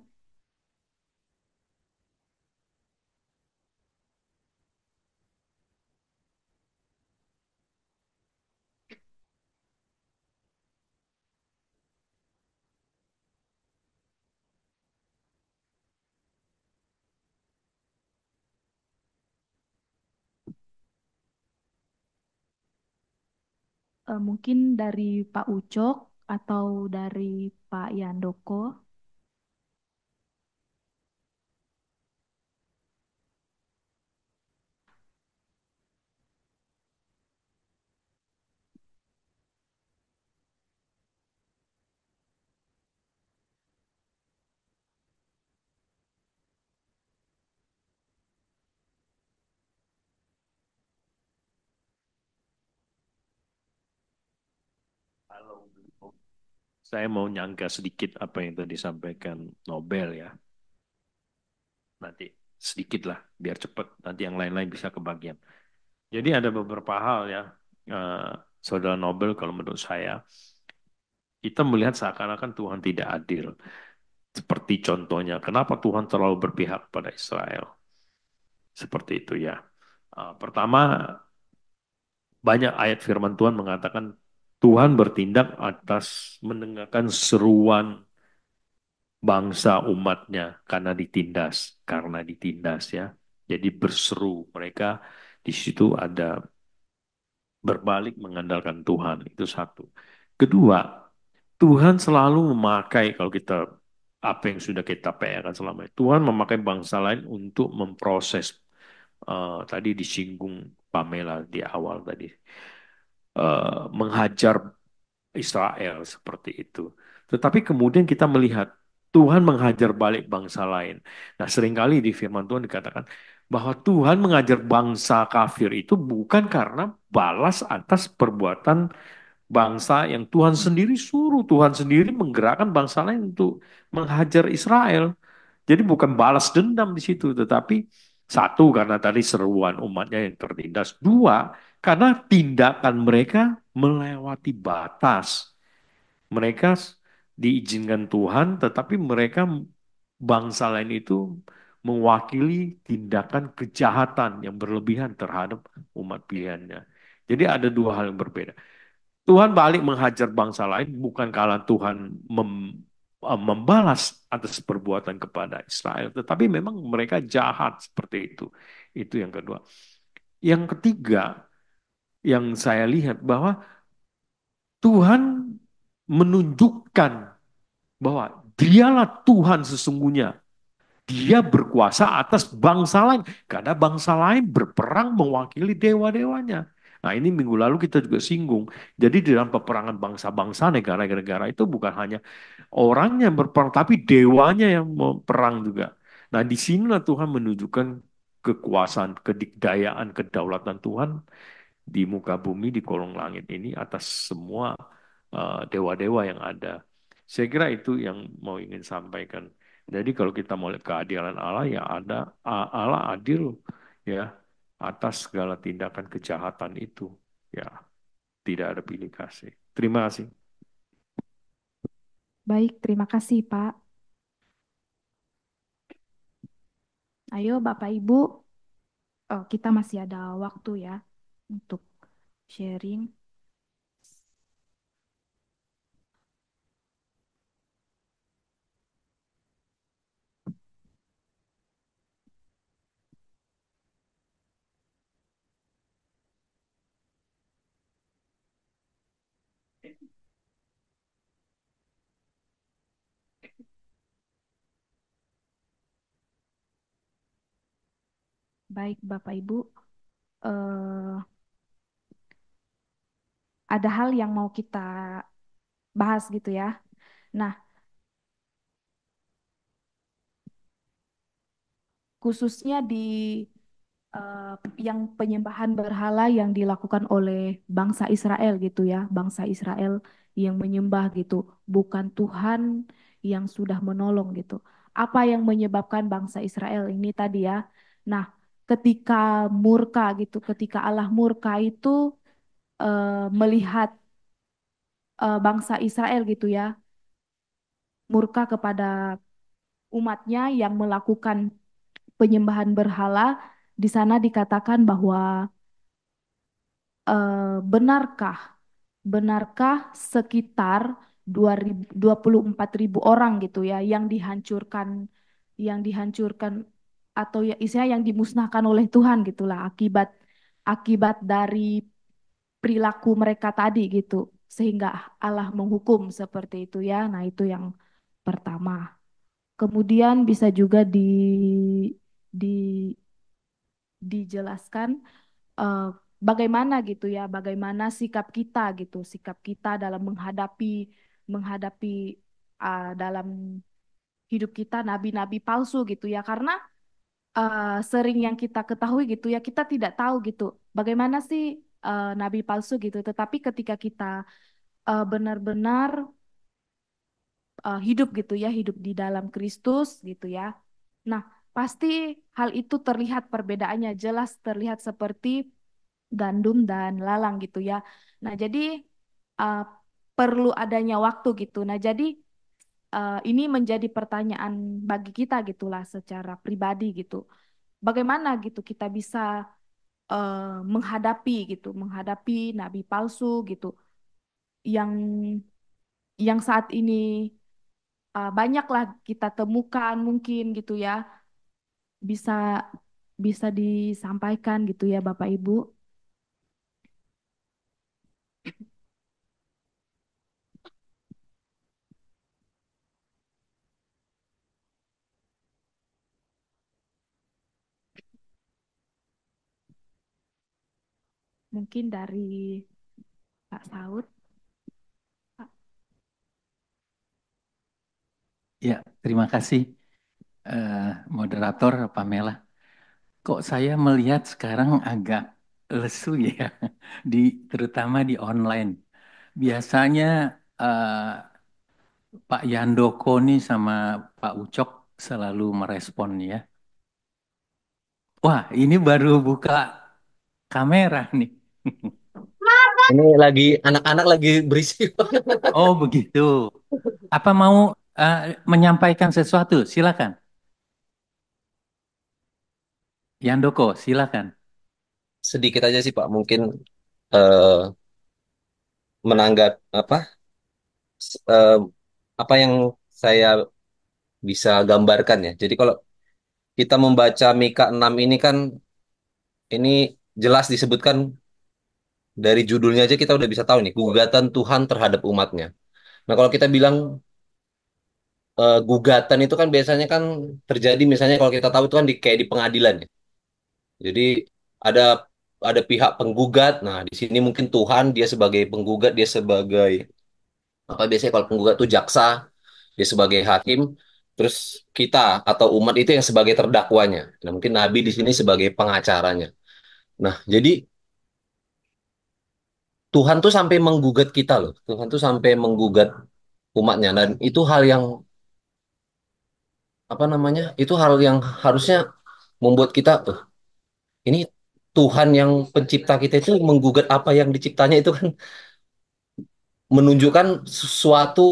Mungkin dari Pak Ucok atau dari Pak Yandoko. Kalau saya mau nyangka sedikit apa yang tadi disampaikan Nobel ya. Nanti sedikit lah, biar cepat. Nanti yang lain-lain bisa kebagian. Jadi ada beberapa hal ya, eh, Saudara Nobel kalau menurut saya, kita melihat seakan-akan Tuhan tidak adil. Seperti contohnya, kenapa Tuhan terlalu berpihak pada Israel? Seperti itu ya. Pertama, banyak ayat firman Tuhan mengatakan Tuhan bertindak atas mendengarkan seruan bangsa umatnya karena ditindas ya. Jadi berseru mereka di situ ada berbalik mengandalkan Tuhan itu satu. Kedua, Tuhan selalu memakai kalau kita apa yang sudah kita PR selama ini. Tuhan memakai bangsa lain untuk memproses tadi disinggung Pamela di awal tadi menghajar Israel seperti itu. Tetapi kemudian kita melihat Tuhan menghajar balik bangsa lain. Nah, seringkali di firman Tuhan dikatakan bahwa Tuhan mengajar bangsa kafir itu bukan karena balas atas perbuatan bangsa yang Tuhan sendiri suruh. Tuhan sendiri menggerakkan bangsa lain untuk menghajar Israel. Jadi bukan balas dendam di situ, tetapi satu karena tadi seruan umatnya yang tertindas. Dua, karena tindakan mereka melewati batas. Mereka diizinkan Tuhan, tetapi mereka bangsa lain itu mewakili tindakan kejahatan yang berlebihan terhadap umat pilihannya. Jadi ada dua hal yang berbeda. Tuhan balik menghajar bangsa lain bukan karena Tuhan membalas atas perbuatan kepada Israel, tetapi memang mereka jahat seperti itu. Itu yang kedua. Yang ketiga, yang saya lihat bahwa Tuhan menunjukkan bahwa dialah Tuhan sesungguhnya. Dia berkuasa atas bangsa lain. Karena bangsa lain berperang mewakili dewa-dewanya. Nah ini minggu lalu kita juga singgung. Jadi di dalam peperangan bangsa-bangsa negara-negara itu bukan hanya orangnya yang berperang, tapi dewanya yang perang juga. Nah di sinilah Tuhan menunjukkan kekuasaan, kedikdayaan, kedaulatan Tuhan di muka bumi, di kolong langit ini atas semua dewa-dewa yang ada. Saya kira itu yang mau ingin sampaikan. Jadi kalau kita mau lihat keadilan Allah ya ada Allah adil ya atas segala tindakan kejahatan itu ya tidak ada pilih kasih. Terima kasih. Baik, terima kasih Pak. Ayo Bapak Ibu, kita masih ada waktu ya untuk sharing. Baik Bapak Ibu, eh, ada hal yang mau kita bahas gitu ya. Nah, khususnya di eh, yang penyembahan berhala yang dilakukan oleh bangsa Israel gitu ya, bangsa Israel yang menyembah gitu, bukan Tuhan yang sudah menolong gitu. Apa yang menyebabkan bangsa Israel ini tadi ya? Nah, ketika murka gitu, ketika Allah murka itu melihat bangsa Israel gitu ya, murka kepada umatnya yang melakukan penyembahan berhala. Di sana dikatakan bahwa benarkah benarkah sekitar 24.000 orang gitu ya yang dihancurkan atau ya istilahnya yang dimusnahkan oleh Tuhan gitulah akibat akibat dari perilaku mereka tadi gitu sehingga Allah menghukum seperti itu ya. Nah, itu yang pertama. Kemudian bisa juga di dijelaskan eh, bagaimana gitu ya, bagaimana sikap kita dalam menghadapi dalam hidup kita nabi-nabi palsu gitu ya, karena sering yang kita ketahui gitu ya, kita tidak tahu gitu bagaimana sih nabi palsu gitu, tetapi ketika kita benar-benar hidup gitu ya, hidup di dalam Kristus gitu ya. Nah, pasti hal itu terlihat perbedaannya jelas terlihat seperti gandum dan lalang gitu ya. Nah, jadi uh, perlu adanya waktu gitu. Nah, jadi ini menjadi pertanyaan bagi kita gitulah secara pribadi gitu. Bagaimana gitu kita bisa menghadapi nabi palsu gitu yang saat ini banyaklah kita temukan mungkin gitu ya. Bisa bisa disampaikan gitu ya Bapak Ibu. Mungkin dari Pak Saud. Pak. Ya, terima kasih eh, moderator Pamela. Kok saya melihat sekarang agak lesu ya, terutama di online. Biasanya eh, Pak Yandoko nih sama Pak Ucok selalu merespon ya. Wah, ini baru buka kamera nih. Ini lagi anak-anak lagi berisik. Oh, begitu. Apa mau eh, menyampaikan sesuatu? Silakan. Yandoko, silakan. Sedikit aja sih Pak, mungkin eh, menanggap eh, apa yang saya bisa gambarkan ya. Jadi kalau kita membaca Mika 6 ini kan ini jelas disebutkan dari judulnya aja kita udah bisa tahu nih gugatan Tuhan terhadap umatnya. Nah kalau kita bilang gugatan itu kan biasanya kan terjadi misalnya kalau kita tahu itu kan kayak di pengadilan ya. Jadi ada ada pihak penggugat. Nah, di sini mungkin Tuhan dia sebagai penggugat, dia sebagai apa biasanya kalau penggugat itu jaksa, dia sebagai hakim, terus kita atau umat itu yang sebagai terdakwanya. Nah, mungkin Nabi di sini sebagai pengacaranya. Nah, jadi Tuhan tuh sampai menggugat kita loh. Tuhan tuh sampai menggugat umatnya. Dan itu hal yang apa namanya? Itu hal yang harusnya membuat kita tuh ini Tuhan yang pencipta kita itu menggugat apa yang diciptanya itu kan menunjukkan sesuatu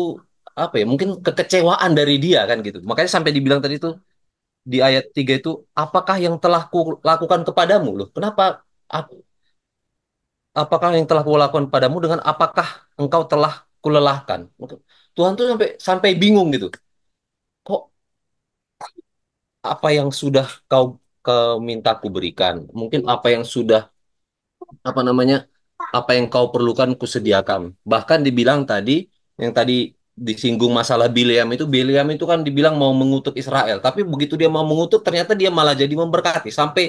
apa ya mungkin kekecewaan dari dia kan gitu makanya sampai dibilang tadi tuh di ayat 3 itu apakah yang telah kulakukan kepadamu loh kenapa ap- apakah yang telah kulakukan padamu dengan apakah engkau telah kulelahkan Tuhan tuh sampai sampai bingung gitu kok apa yang sudah kau minta ku berikan mungkin apa yang sudah apa namanya apa yang kau perlukan kusediakan bahkan dibilang tadi yang tadi disinggung masalah Bileam itu kan dibilang mau mengutuk Israel tapi begitu dia mau mengutuk ternyata dia malah jadi memberkati sampai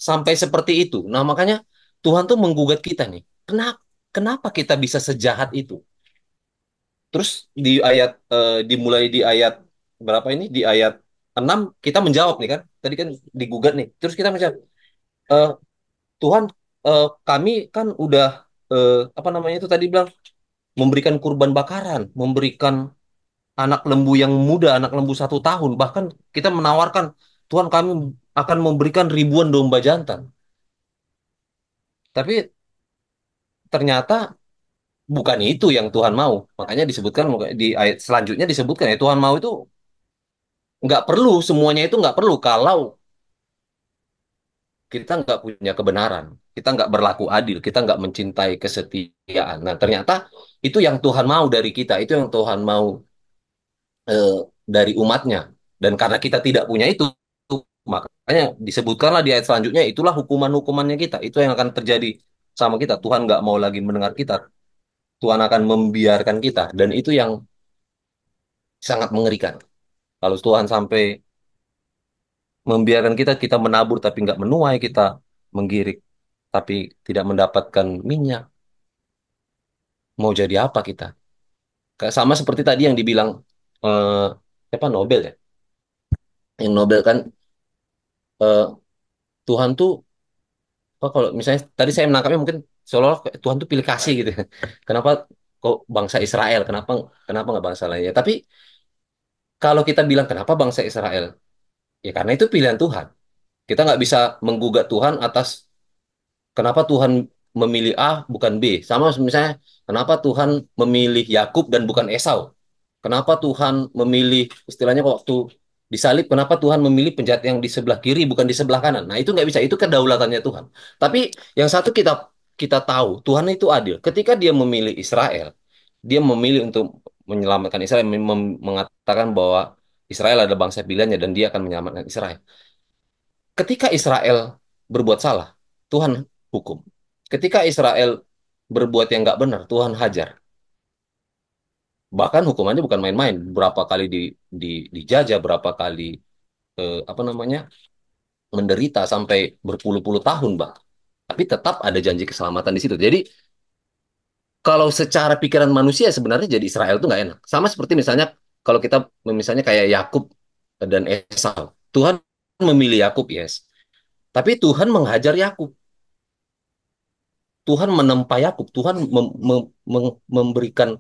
sampai seperti itu nah makanya Tuhan tuh menggugat kita nih kenapa kenapa kita bisa sejahat itu terus di ayat dimulai di ayat berapa ini di ayat 6 kita menjawab nih kan tadi kan digugat nih terus kita menjawab "Eh, Tuhan kami kan udah apa namanya itu tadi bilang memberikan kurban bakaran, memberikan anak lembu yang muda, anak lembu 1 tahun, bahkan kita menawarkan Tuhan kami akan memberikan ribuan domba jantan. Tapi ternyata bukan itu yang Tuhan mau. Makanya disebutkan di ayat selanjutnya disebutkan ya Tuhan mau itu nggak perlu, semuanya itu nggak perlu kalau kita nggak punya kebenaran, kita nggak berlaku adil, kita nggak mencintai kesetiaan. Nah, ternyata itu yang Tuhan mau dari kita, itu yang Tuhan mau eh, dari umatnya. Dan karena kita tidak punya itu, makanya disebutkanlah di ayat selanjutnya, itulah hukuman-hukumannya kita. Itu yang akan terjadi sama kita. Tuhan nggak mau lagi mendengar kita. Tuhan akan membiarkan kita. Dan itu yang sangat mengerikan. Kalau Tuhan sampai membiarkan kita, kita menabur tapi nggak menuai, kita menggirik tapi tidak mendapatkan minyak. Mau jadi apa kita? Kayak sama seperti tadi yang dibilang eh, siapa Nobel ya? Yang Nobel kan eh, Tuhan tuh kalau misalnya tadi saya menangkapnya mungkin seolah-olah kayak Tuhan tuh pilih kasih gitu. Kenapa kok bangsa Israel? Kenapa kenapa nggak bangsa lainnya? Tapi kalau kita bilang kenapa bangsa Israel? Ya karena itu pilihan Tuhan. Kita nggak bisa menggugat Tuhan atas kenapa Tuhan memilih A bukan B. Sama misalnya kenapa Tuhan memilih Yakub dan bukan Esau. Kenapa Tuhan memilih istilahnya waktu disalib, kenapa Tuhan memilih penjahat yang di sebelah kiri bukan di sebelah kanan? Nah, itu nggak bisa, itu kedaulatannya Tuhan. Tapi yang satu kita kita tahu, Tuhan itu adil. Ketika dia memilih Israel, dia memilih untuk menyelamatkan Israel, mengatakan bahwa Israel adalah bangsa pilihannya dan dia akan menyelamatkan Israel. Ketika Israel berbuat salah, Tuhan hukum. Ketika Israel berbuat yang nggak benar, Tuhan hajar. Bahkan hukumannya bukan main-main. Berapa kali dijajah, berapa kali apa namanya menderita sampai berpuluh-puluh tahun, bang. Tapi tetap ada janji keselamatan di situ. Jadi kalau secara pikiran manusia sebenarnya jadi Israel itu nggak enak. Sama seperti misalnya kalau kita misalnya kayak Yakub dan Esau. Tuhan memilih Yakub, yes. Tapi Tuhan menghajar Yakub. Tuhan menempa Yakub. Tuhan memberikan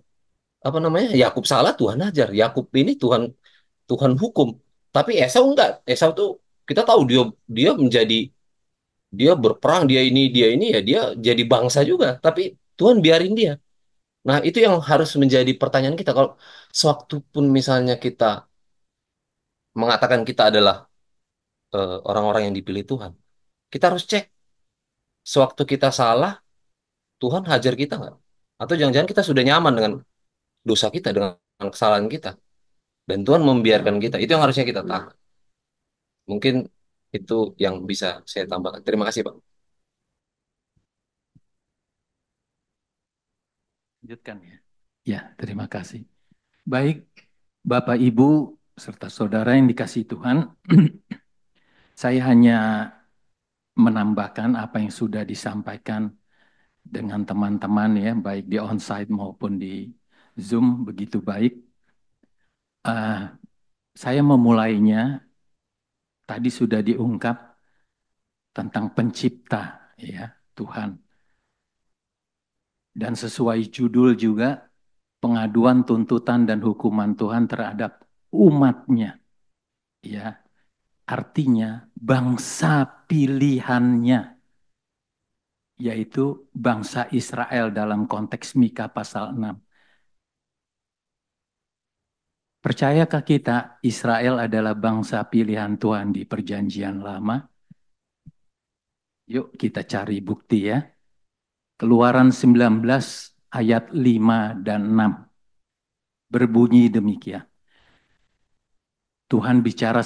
apa namanya Yakub salah, Tuhan hajar. Yakub ini Tuhan Tuhan hukum. Tapi Esau enggak. Esau tuh kita tahu dia dia menjadi dia berperang, dia ini ya dia jadi bangsa juga. Tapi Tuhan biarin dia. Nah, itu yang harus menjadi pertanyaan kita. Kalau sewaktu pun misalnya kita mengatakan kita adalah orang-orang yang dipilih Tuhan, kita harus cek sewaktu kita salah, Tuhan hajar kita nggak? Atau jangan-jangan kita sudah nyaman dengan dosa kita, dengan kesalahan kita, dan Tuhan membiarkan kita. Itu yang harusnya kita tahu. Mungkin itu yang bisa saya tambahkan. Terima kasih, Pak. Lanjutkan ya. Ya, terima kasih. Baik, Bapak, Ibu, serta saudara yang dikasihi Tuhan, saya hanya menambahkan apa yang sudah disampaikan dengan teman-teman ya, baik di onsite maupun di Zoom, begitu baik. Saya memulainya, tadi sudah diungkap tentang pencipta ya, Tuhan. Dan sesuai judul juga, pengaduan, tuntutan, dan hukuman Tuhan terhadap umatnya. Ya, artinya bangsa pilihannya, yaitu bangsa Israel dalam konteks Mika pasal 6. Percayakah kita Israel adalah bangsa pilihan Tuhan di perjanjian lama? Yuk kita cari bukti ya. Keluaran 19 ayat 5 dan 6. Berbunyi demikian. Tuhan bicara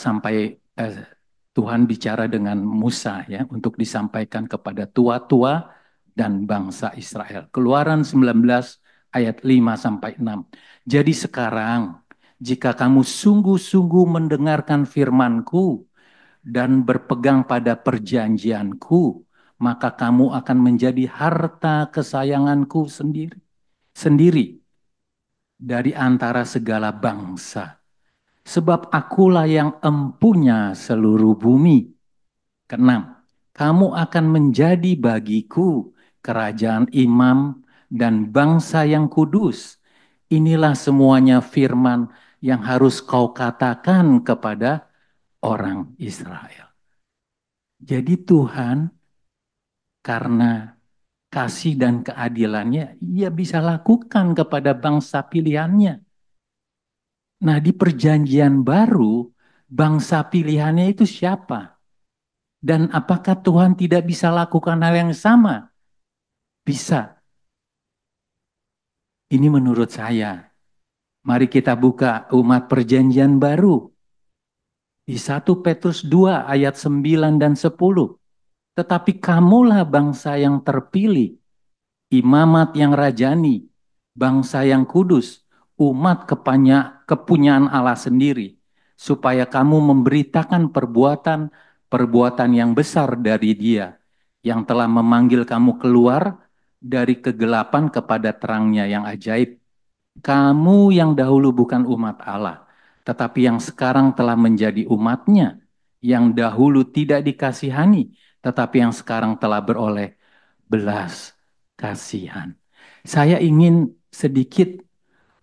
Tuhan bicara dengan Musa ya untuk disampaikan kepada tua-tua dan bangsa Israel. Keluaran 19 ayat 5 sampai 6. Jadi sekarang jika kamu sungguh-sungguh mendengarkan firman-Ku dan berpegang pada perjanjian-Ku, maka kamu akan menjadi harta kesayangan-Ku sendiri dari antara segala bangsa. Sebab akulah yang empunya seluruh bumi. Keenam, kamu akan menjadi bagiku kerajaan imam dan bangsa yang kudus. Inilah semuanya firman yang harus kau katakan kepada orang Israel. Jadi Tuhan karena kasih dan keadilannya, ia bisa lakukan kepada bangsa pilihannya. Nah, di perjanjian baru, bangsa pilihannya itu siapa? Dan apakah Tuhan tidak bisa lakukan hal yang sama? Bisa. Ini menurut saya. Mari kita buka umat perjanjian baru. Di 1 Petrus 2 ayat 9 dan 10. Tetapi kamulah bangsa yang terpilih, imamat yang rajani, bangsa yang kudus, umat kepunyaan Allah sendiri, supaya kamu memberitakan perbuatan yang besar dari Dia, yang telah memanggil kamu keluar dari kegelapan kepada terangnya yang ajaib. Kamu yang dahulu bukan umat Allah, tetapi yang sekarang telah menjadi umatnya, yang dahulu tidak dikasihani, tetapi yang sekarang telah beroleh belas kasihan. Saya ingin sedikit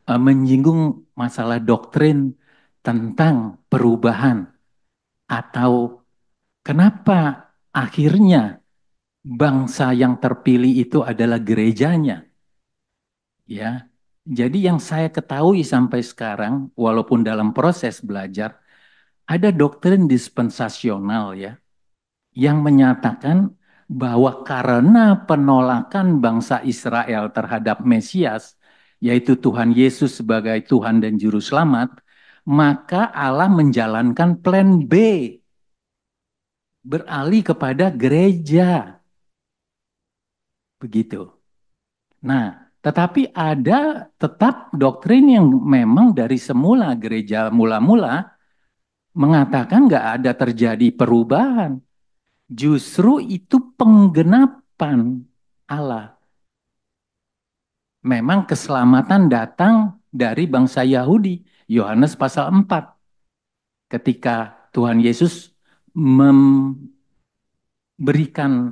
menyinggung masalah doktrin tentang perubahan atau kenapa akhirnya bangsa yang terpilih itu adalah gerejanya. Ya, jadi yang saya ketahui sampai sekarang, walaupun dalam proses belajar, ada doktrin dispensasional ya, yang menyatakan bahwa karena penolakan bangsa Israel terhadap Mesias, yaitu Tuhan Yesus sebagai Tuhan dan Juru Selamat, maka Allah menjalankan plan B, beralih kepada gereja. Begitu. Nah, tetapi ada tetap doktrin yang memang dari semula gereja mula-mula mengatakan nggak ada terjadi perubahan. Justru itu penggenapan Allah. Memang keselamatan datang dari bangsa Yahudi. Yohanes pasal 4. Ketika Tuhan Yesus memberikan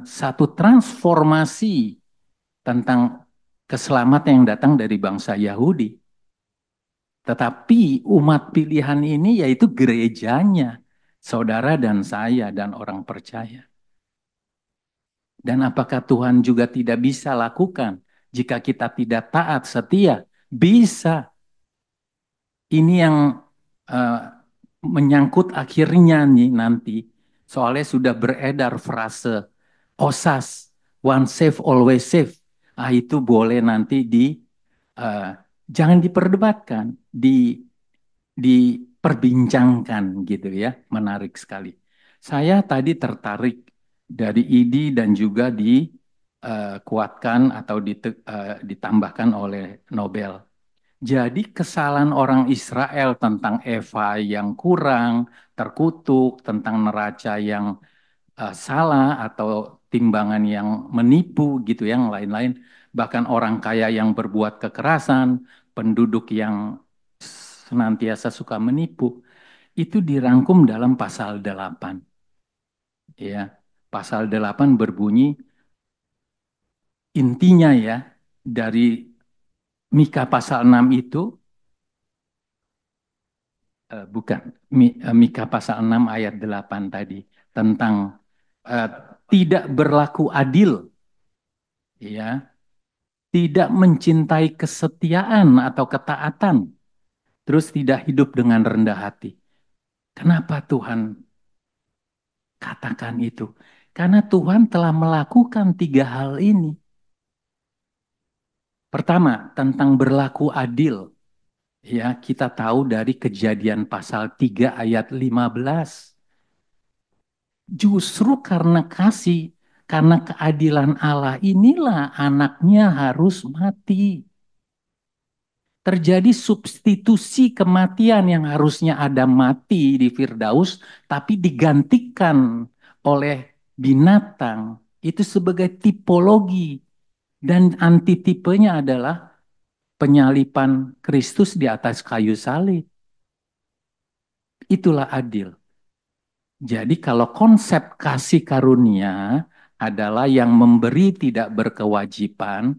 satu transformasi tentang keselamatan yang datang dari bangsa Yahudi. Tetapi umat pilihan ini yaitu gerejanya, saudara dan saya dan orang percaya. Dan apakah Tuhan juga tidak bisa lakukan jika kita tidak taat setia? Bisa. Ini yang uh, menyangkut akhirnya nih nanti. Soalnya sudah beredar frase OSAS, one safe always safe. Ah itu boleh nanti uh, jangan diperdebatkan, diperbincangkan gitu ya, menarik sekali. Saya tadi tertarik dari ID dan juga dikuatkan atau ditambahkan oleh Nobel. Jadi kesalahan orang Israel tentang Eva yang kurang, terkutuk, tentang neraca yang salah atau timbangan yang menipu gitu yang lain-lain, bahkan orang kaya yang berbuat kekerasan, penduduk yang senantiasa suka menipu, itu dirangkum dalam pasal 8. Ya, pasal 8 berbunyi intinya ya dari Mika pasal 6 itu bukan Mika pasal 6 ayat 8 tadi tentang uh, tidak berlaku adil ya, tidak mencintai kesetiaan atau ketaatan, terus tidak hidup dengan rendah hati. Kenapa Tuhan katakan itu? Karena Tuhan telah melakukan 3 hal ini. Pertama, tentang berlaku adil. Ya, kita tahu dari Kejadian pasal 3 ayat 15. Justru karena kasih, karena keadilan Allah inilah anaknya harus mati. Terjadi substitusi kematian yang harusnya Adam mati di Firdaus, tapi digantikan oleh binatang. Itu sebagai tipologi. Dan antitipenya adalah penyalipan Kristus di atas kayu salib. Itulah adil. Jadi kalau konsep kasih karunia adalah yang memberi tidak berkewajiban,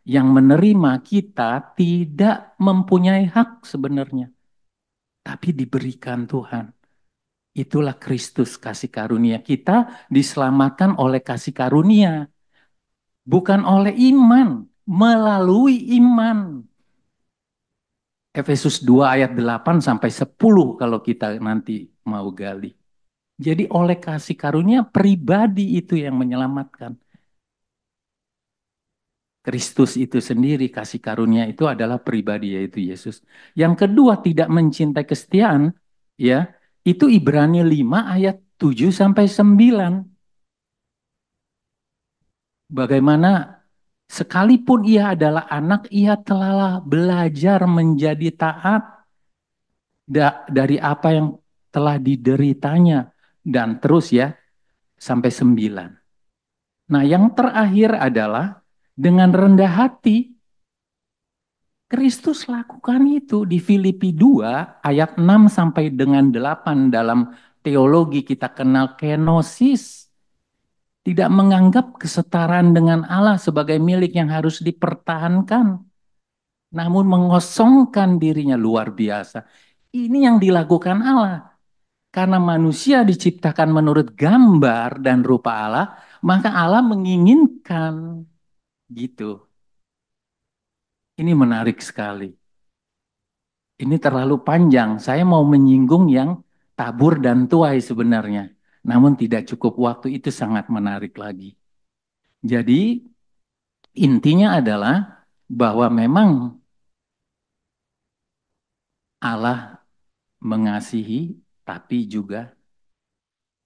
yang menerima kita tidak mempunyai hak sebenarnya, tapi diberikan Tuhan. Itulah Kristus kasih karunia. Kita diselamatkan oleh kasih karunia. bukan oleh iman, melalui iman. Efesus 2 ayat 8 sampai 10 kalau kita nanti mau gali. Jadi oleh kasih karunia pribadi itu yang menyelamatkan. Kristus itu sendiri, kasih karunia itu adalah pribadi, yaitu Yesus. Yang kedua, tidak mencintai kesetiaan, ya, itu Ibrani 5 ayat 7 sampai 9. Bagaimana sekalipun ia adalah anak, ia telah belajar menjadi taat dari apa yang telah dideritanya. Dan terus ya, sampai 9. Nah, yang terakhir adalah dengan rendah hati, Kristus lakukan itu di Filipi 2 ayat 6 sampai dengan 8 dalam teologi kita kenal kenosis. Tidak menganggap kesetaraan dengan Allah sebagai milik yang harus dipertahankan. Namun mengosongkan dirinya, luar biasa. Ini yang dilakukan Allah. Karena manusia diciptakan menurut gambar dan rupa Allah, maka Allah menginginkan gitu. Ini menarik sekali. Ini terlalu panjang. Saya mau menyinggung yang tabur dan tuai sebenarnya. Namun tidak cukup waktu, itu sangat menarik lagi. Jadi intinya adalah bahwa memang Allah mengasihi, tapi juga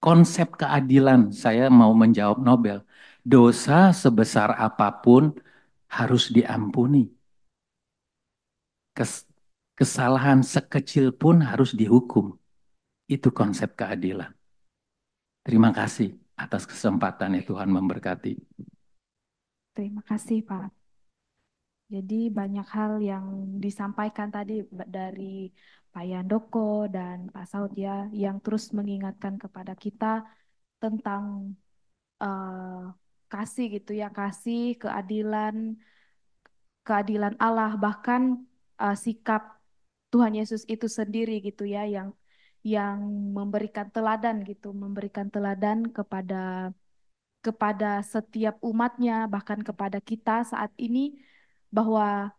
konsep keadilan. Saya mau menjawab Nobel. Dosa sebesar apapun harus diampuni. Kesalahan sekecil pun harus dihukum. Itu konsep keadilan. Terima kasih atas kesempatan yang Tuhan memberkati. Terima kasih, Pak. Jadi banyak hal yang disampaikan tadi dari Pak Yandoko dan Pak Saud ya, yang terus mengingatkan kepada kita tentang eh, kasih gitu ya, kasih, keadilan, keadilan Allah, bahkan sikap Tuhan Yesus itu sendiri gitu ya, yang memberikan teladan gitu, memberikan teladan kepada setiap umatnya, bahkan kepada kita saat ini, bahwa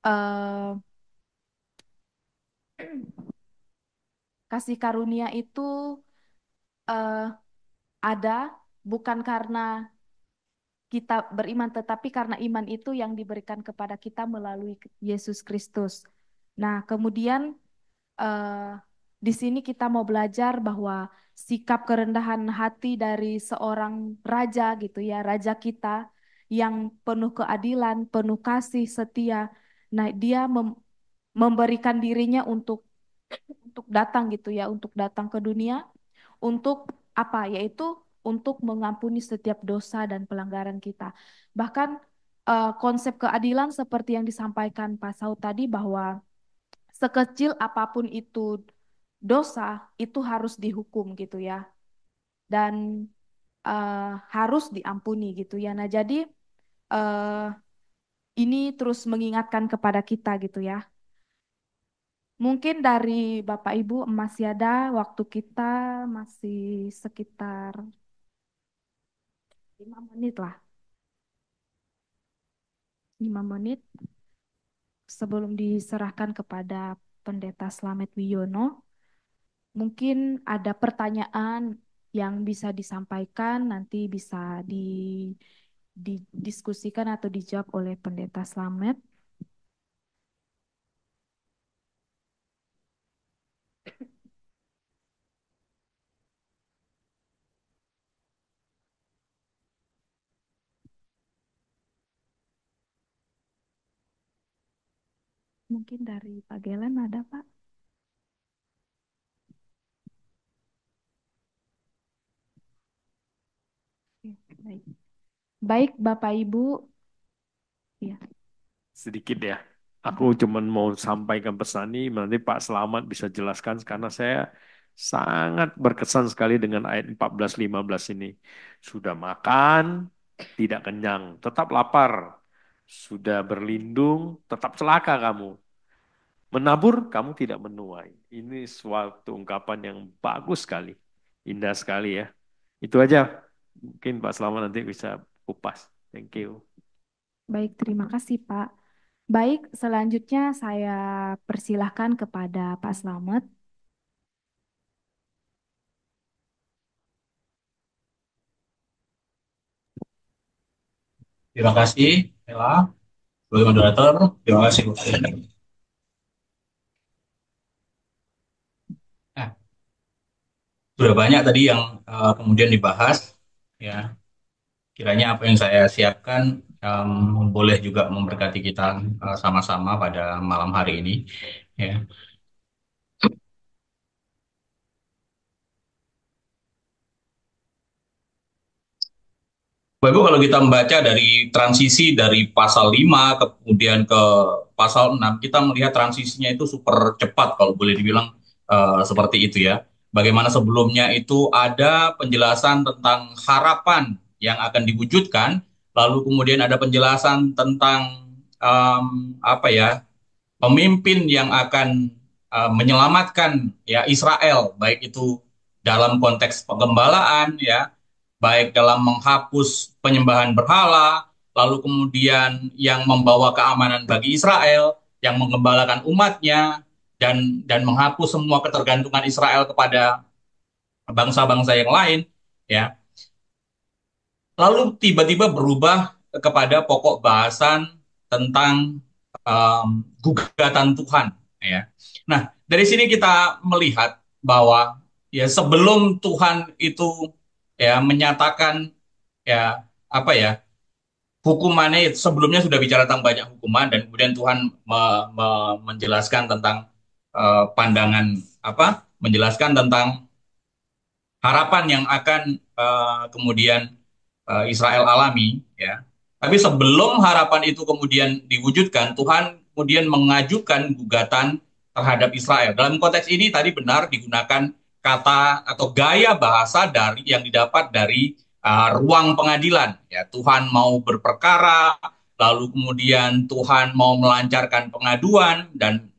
eh, kasih karunia itu eh, ada bukan karena kita beriman, tetapi karena iman itu yang diberikan kepada kita melalui Yesus Kristus. Nah, kemudian eh, di sini kita mau belajar bahwa sikap kerendahan hati dari seorang raja gitu ya, raja kita yang penuh keadilan, penuh kasih, setia. Nah, dia memberikan dirinya untuk datang gitu ya, untuk datang ke dunia, untuk apa? Yaitu untuk mengampuni setiap dosa dan pelanggaran kita. Bahkan konsep keadilan seperti yang disampaikan Pak Saud tadi, bahwa sekecil apapun itu dosa itu harus dihukum gitu ya, dan harus diampuni gitu ya. Nah, jadi eh, ini terus mengingatkan kepada kita gitu ya. Mungkin dari Bapak Ibu masih ada waktu, kita masih sekitar 5 menit lah. 5 menit sebelum diserahkan kepada Pendeta Slamet Wiono. Mungkin ada pertanyaan yang bisa disampaikan, nanti bisa didiskusikan atau dijawab oleh Pendeta Slamet. Mungkin dari Pak Gelen ada, Pak? Oke, baik. Baik, Bapak Ibu. Ya. Sedikit ya. Aku cuma mau sampaikan pesan ini, nanti Pak Selamat bisa jelaskan karena saya sangat berkesan sekali dengan ayat 14-15 ini. Sudah makan, tidak kenyang, tetap lapar. Sudah berlindung, tetap celaka kamu. Menabur, kamu tidak menuai. Ini suatu ungkapan yang bagus sekali. Indah sekali ya. Itu aja. Mungkin Pak Selamat nanti bisa kupas. Thank you. Baik, terima kasih Pak. Baik, selanjutnya saya persilahkan kepada Pak Slamet. Terima kasih, Ella, sebagai moderator. Terima kasih, Bu. Nah, sudah banyak tadi yang kemudian dibahas. Ya, kiranya apa yang saya siapkan boleh juga memberkati kita sama-sama pada malam hari ini. Ya. Bapak Ibu, kalau kita membaca dari transisi dari pasal 5 kemudian ke pasal 6, kita melihat transisinya itu super cepat kalau boleh dibilang seperti itu ya. Bagaimana sebelumnya itu ada penjelasan tentang harapan yang akan diwujudkan, lalu kemudian ada penjelasan tentang apa ya, pemimpin yang akan menyelamatkan ya Israel, baik itu dalam konteks penggembalaan ya, baik dalam menghapus penyembahan berhala, lalu kemudian yang membawa keamanan bagi Israel, yang menggembalakan umatnya, dan menghapus semua ketergantungan Israel kepada bangsa-bangsa yang lain, ya. Lalu tiba-tiba berubah kepada pokok bahasan tentang gugatan Tuhan, ya. Nah, dari sini kita melihat bahwa ya sebelum Tuhan itu ya menyatakan ya apa ya hukumannya sebelumnya sudah bicara tentang banyak hukuman dan kemudian Tuhan menjelaskan tentang pandangan apa menjelaskan tentang harapan yang akan kemudian Israel alami ya. Tapi sebelum harapan itu kemudian diwujudkan, Tuhan kemudian mengajukan gugatan terhadap Israel. Dalam konteks ini tadi benar digunakan kata atau gaya bahasa dari yang didapat dari ruang pengadilan. Ya, Tuhan mau berperkara, lalu kemudian Tuhan mau melancarkan pengaduan dan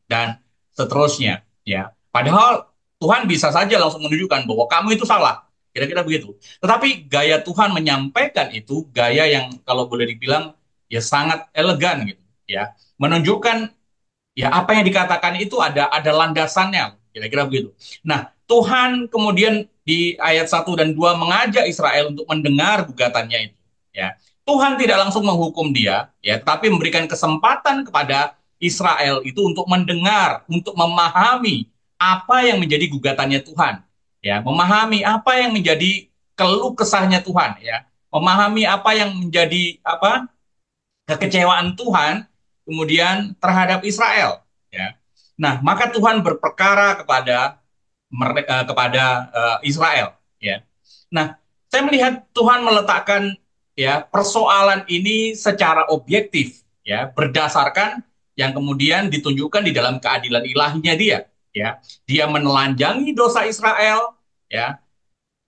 seterusnya. Ya, padahal Tuhan bisa saja langsung menunjukkan bahwa kamu itu salah. Kira-kira begitu. Tetapi gaya Tuhan menyampaikan itu gaya yang kalau boleh dibilang ya sangat elegan gitu ya. Menunjukkan ya apa yang dikatakan itu ada landasannya, kira-kira begitu. Nah, Tuhan kemudian di ayat 1 dan 2 mengajak Israel untuk mendengar gugatannya itu ya. Tuhan tidak langsung menghukum dia ya, tapi memberikan kesempatan kepada Israel itu untuk mendengar, untuk memahami apa yang menjadi gugatannya Tuhan. Ya, memahami apa yang menjadi keluh kesahnya Tuhan ya. Memahami apa yang menjadi apa kekecewaan Tuhan kemudian terhadap Israel ya. Nah, maka Tuhan berperkara kepada Israel ya. Nah, saya melihat Tuhan meletakkan ya persoalan ini secara objektif ya, berdasarkan yang kemudian ditunjukkan di dalam keadilan ilahinya dia ya. Dia menelanjangi dosa Israel ya,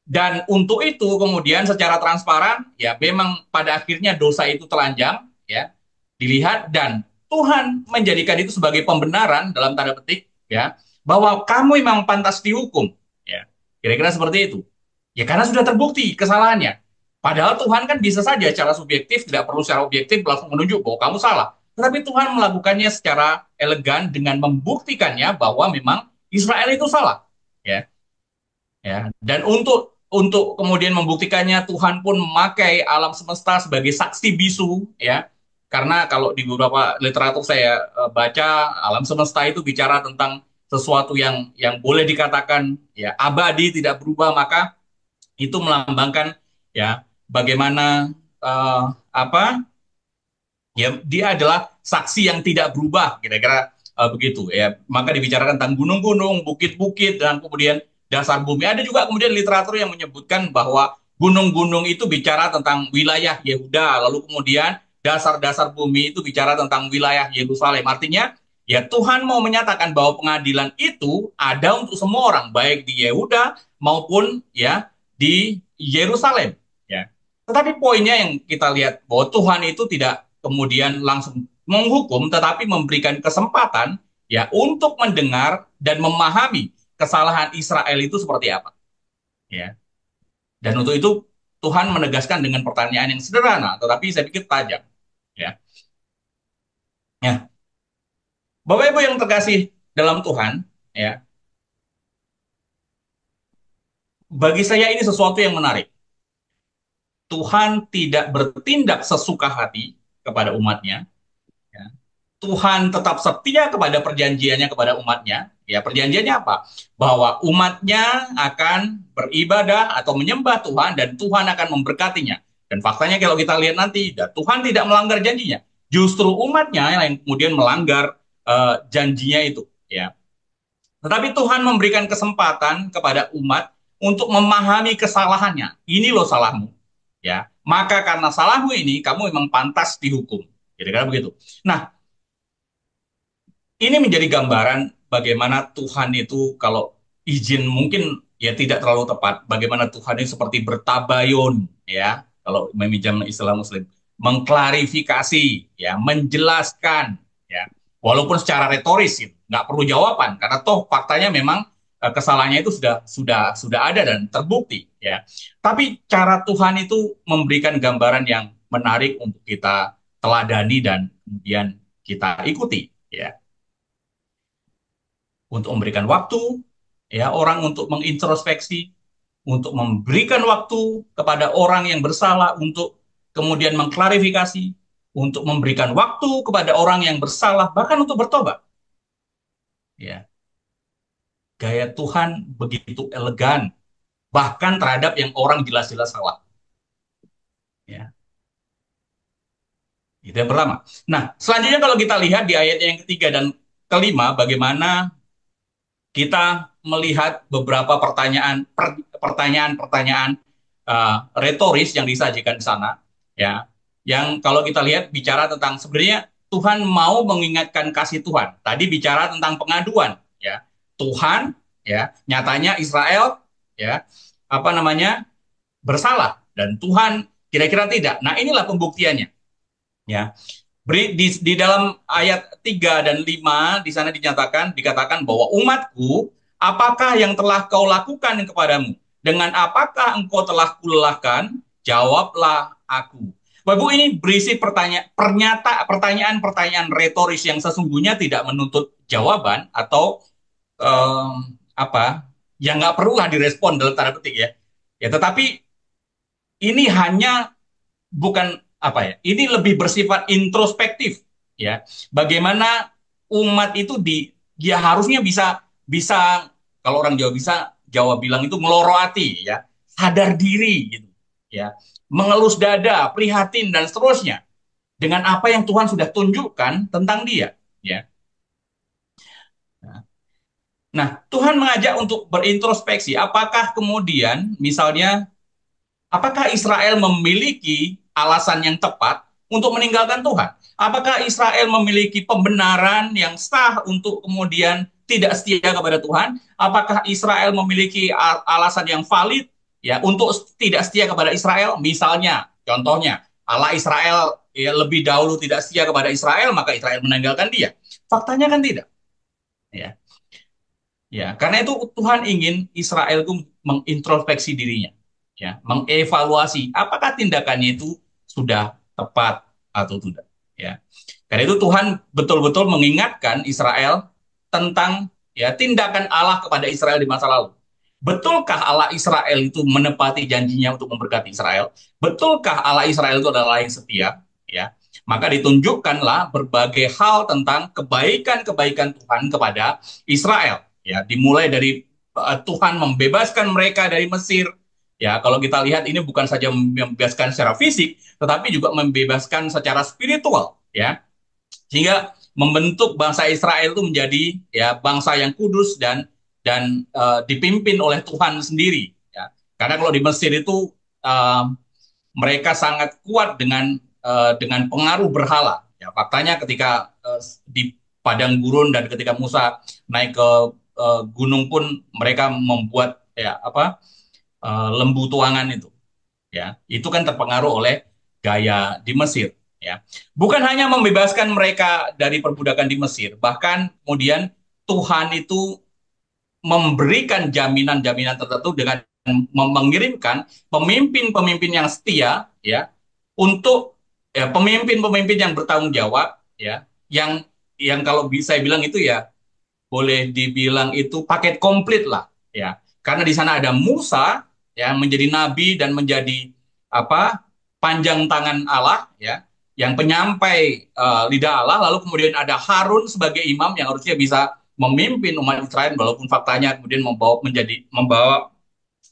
dan untuk itu kemudian secara transparan ya memang pada akhirnya dosa itu telanjang ya dilihat dan Tuhan menjadikan itu sebagai pembenaran dalam tanda petik ya bahwa kamu memang pantas dihukum ya. Kira-kira seperti itu. Ya karena sudah terbukti kesalahannya. Padahal Tuhan kan bisa saja secara subjektif tidak perlu secara objektif langsung menunjuk bahwa kamu salah. Tetapi Tuhan melakukannya secara elegan dengan membuktikannya bahwa memang Israel itu salah. Ya, ya. Dan untuk kemudian membuktikannya Tuhan pun memakai alam semesta sebagai saksi bisu ya. Karena kalau di beberapa literatur saya baca alam semesta itu bicara tentang sesuatu yang boleh dikatakan ya abadi tidak berubah, maka itu melambangkan ya bagaimana apa ya dia adalah saksi yang tidak berubah kira-kira begitu ya. Maka dibicarakan tentang gunung-gunung, bukit-bukit dan kemudian dasar bumi. Ada juga kemudian literatur yang menyebutkan bahwa gunung-gunung itu bicara tentang wilayah Yehuda, lalu kemudian dasar-dasar bumi itu bicara tentang wilayah Yerusalem. Artinya ya Tuhan mau menyatakan bahwa pengadilan itu ada untuk semua orang, baik di Yehuda maupun ya di Yerusalem ya. Tetapi poinnya yang kita lihat bahwa Tuhan itu tidak kemudian langsung menghukum, tetapi memberikan kesempatan ya untuk mendengar dan memahami kesalahan Israel itu seperti apa. Ya. Dan untuk itu Tuhan menegaskan dengan pertanyaan yang sederhana, tetapi saya pikir tajam. Ya, ya. Bapak Ibu yang terkasih dalam Tuhan, ya, bagi saya ini sesuatu yang menarik. Tuhan tidak bertindak sesuka hati kepada umatnya. Ya. Tuhan tetap setia kepada perjanjiannya kepada umatnya. Ya, perjanjiannya apa? Bahwa umatnya akan beribadah atau menyembah Tuhan dan Tuhan akan memberkatinya. Dan faktanya kalau kita lihat nanti, Tuhan tidak melanggar janjinya. Justru umatnya yang kemudian melanggar janjinya itu. Ya. Tetapi Tuhan memberikan kesempatan kepada umat untuk memahami kesalahannya. Ini loh salahmu. Ya, maka karena salahmu ini kamu memang pantas dihukum. Kira-kira begitu. Nah, ini menjadi gambaran bagaimana Tuhan itu kalau izin mungkin ya tidak terlalu tepat. Bagaimana Tuhan ini seperti bertabayun, ya, kalau meminjam istilah Muslim, mengklarifikasi, ya, menjelaskan, ya, walaupun secara retoris, gitu, nggak perlu jawaban karena toh faktanya memang kesalahannya itu sudah ada dan terbukti, ya. Tapi cara Tuhan itu memberikan gambaran yang menarik untuk kita teladani dan kemudian kita ikuti, ya, untuk memberikan waktu, ya, orang untuk mengintrospeksi, untuk memberikan waktu kepada orang yang bersalah untuk kemudian mengklarifikasi, untuk memberikan waktu kepada orang yang bersalah bahkan untuk bertobat. Ya, gaya Tuhan begitu elegan bahkan terhadap yang orang jelas-jelas salah. Ya, itu yang pertama. Nah, selanjutnya kalau kita lihat di ayat yang ketiga dan kelima, bagaimana kita melihat beberapa pertanyaan-pertanyaan retoris yang disajikan di sana, ya, yang kalau kita lihat bicara tentang sebenarnya Tuhan mau mengingatkan kasih Tuhan. Tadi bicara tentang pengaduan, ya, Tuhan, ya, nyatanya Israel, ya, apa namanya, bersalah dan Tuhan kira-kira tidak. Nah, inilah pembuktiannya, ya. Di dalam ayat 3 dan 5 di sana dikatakan bahwa umatku, apakah yang telah kau lakukan kepadamu? Dengan apakah engkau telah kulelahkan? Jawablah aku. Bapak Ibu, ini berisi pertanyaan-pertanyaan retoris yang sesungguhnya tidak menuntut jawaban atau apa yang nggak perlulah direspon dalam tanda petik, ya. Ya, tetapi ini hanya bukan apa ya, ini lebih bersifat introspektif, ya. Bagaimana umat itu dia harusnya bisa bisa kalau orang Jawa bilang itu ngeloro hati, ya, sadar diri gitu, ya, mengelus dada, prihatin dan seterusnya dengan apa yang Tuhan sudah tunjukkan tentang dia, ya. Nah, Tuhan mengajak untuk berintrospeksi. Apakah kemudian misalnya apakah Israel memiliki alasan yang tepat untuk meninggalkan Tuhan? Apakah Israel memiliki pembenaran yang sah untuk kemudian tidak setia kepada Tuhan? Apakah Israel memiliki alasan yang valid, ya, untuk tidak setia kepada Israel? Misalnya, contohnya, Allah Israel, ya, lebih dahulu tidak setia kepada Israel, maka Israel meninggalkan dia. Faktanya kan tidak. Ya, ya, karena itu Tuhan ingin Israel itu mengintrospeksi dirinya, ya, mengevaluasi apakah tindakannya itu sudah tepat atau tidak, ya. Karena itu Tuhan betul-betul mengingatkan Israel tentang, ya, tindakan Allah kepada Israel di masa lalu. Betulkah Allah Israel itu menepati janjinya untuk memberkati Israel? Betulkah Allah Israel itu adalah yang setia, ya? Maka ditunjukkanlah berbagai hal tentang kebaikan-kebaikan Tuhan kepada Israel, ya, dimulai dari Tuhan membebaskan mereka dari Mesir. Ya, kalau kita lihat ini bukan saja membebaskan secara fisik, tetapi juga membebaskan secara spiritual, ya. Sehingga membentuk bangsa Israel itu menjadi, ya, bangsa yang kudus dipimpin oleh Tuhan sendiri, ya. Karena kalau di Mesir itu mereka sangat kuat dengan pengaruh berhala. Ya, faktanya ketika di padang gurun dan ketika Musa naik ke gunung pun mereka membuat, ya, apa, lembu tuangan itu, ya, itu kan terpengaruh oleh gaya di Mesir, ya. Bukan hanya membebaskan mereka dari perbudakan di Mesir, bahkan kemudian Tuhan itu memberikan jaminan-jaminan tertentu dengan mengirimkan pemimpin-pemimpin yang setia, ya, untuk ya pemimpin-pemimpin yang bertanggung jawab, ya, yang kalau bisa saya bilang itu ya boleh dibilang itu paket komplit lah, ya, karena di sana ada Musa ya menjadi nabi dan menjadi apa panjang tangan Allah, ya, yang penyampai lidah Allah, lalu kemudian ada Harun sebagai imam yang harusnya bisa memimpin umat Israel, walaupun faktanya kemudian membawa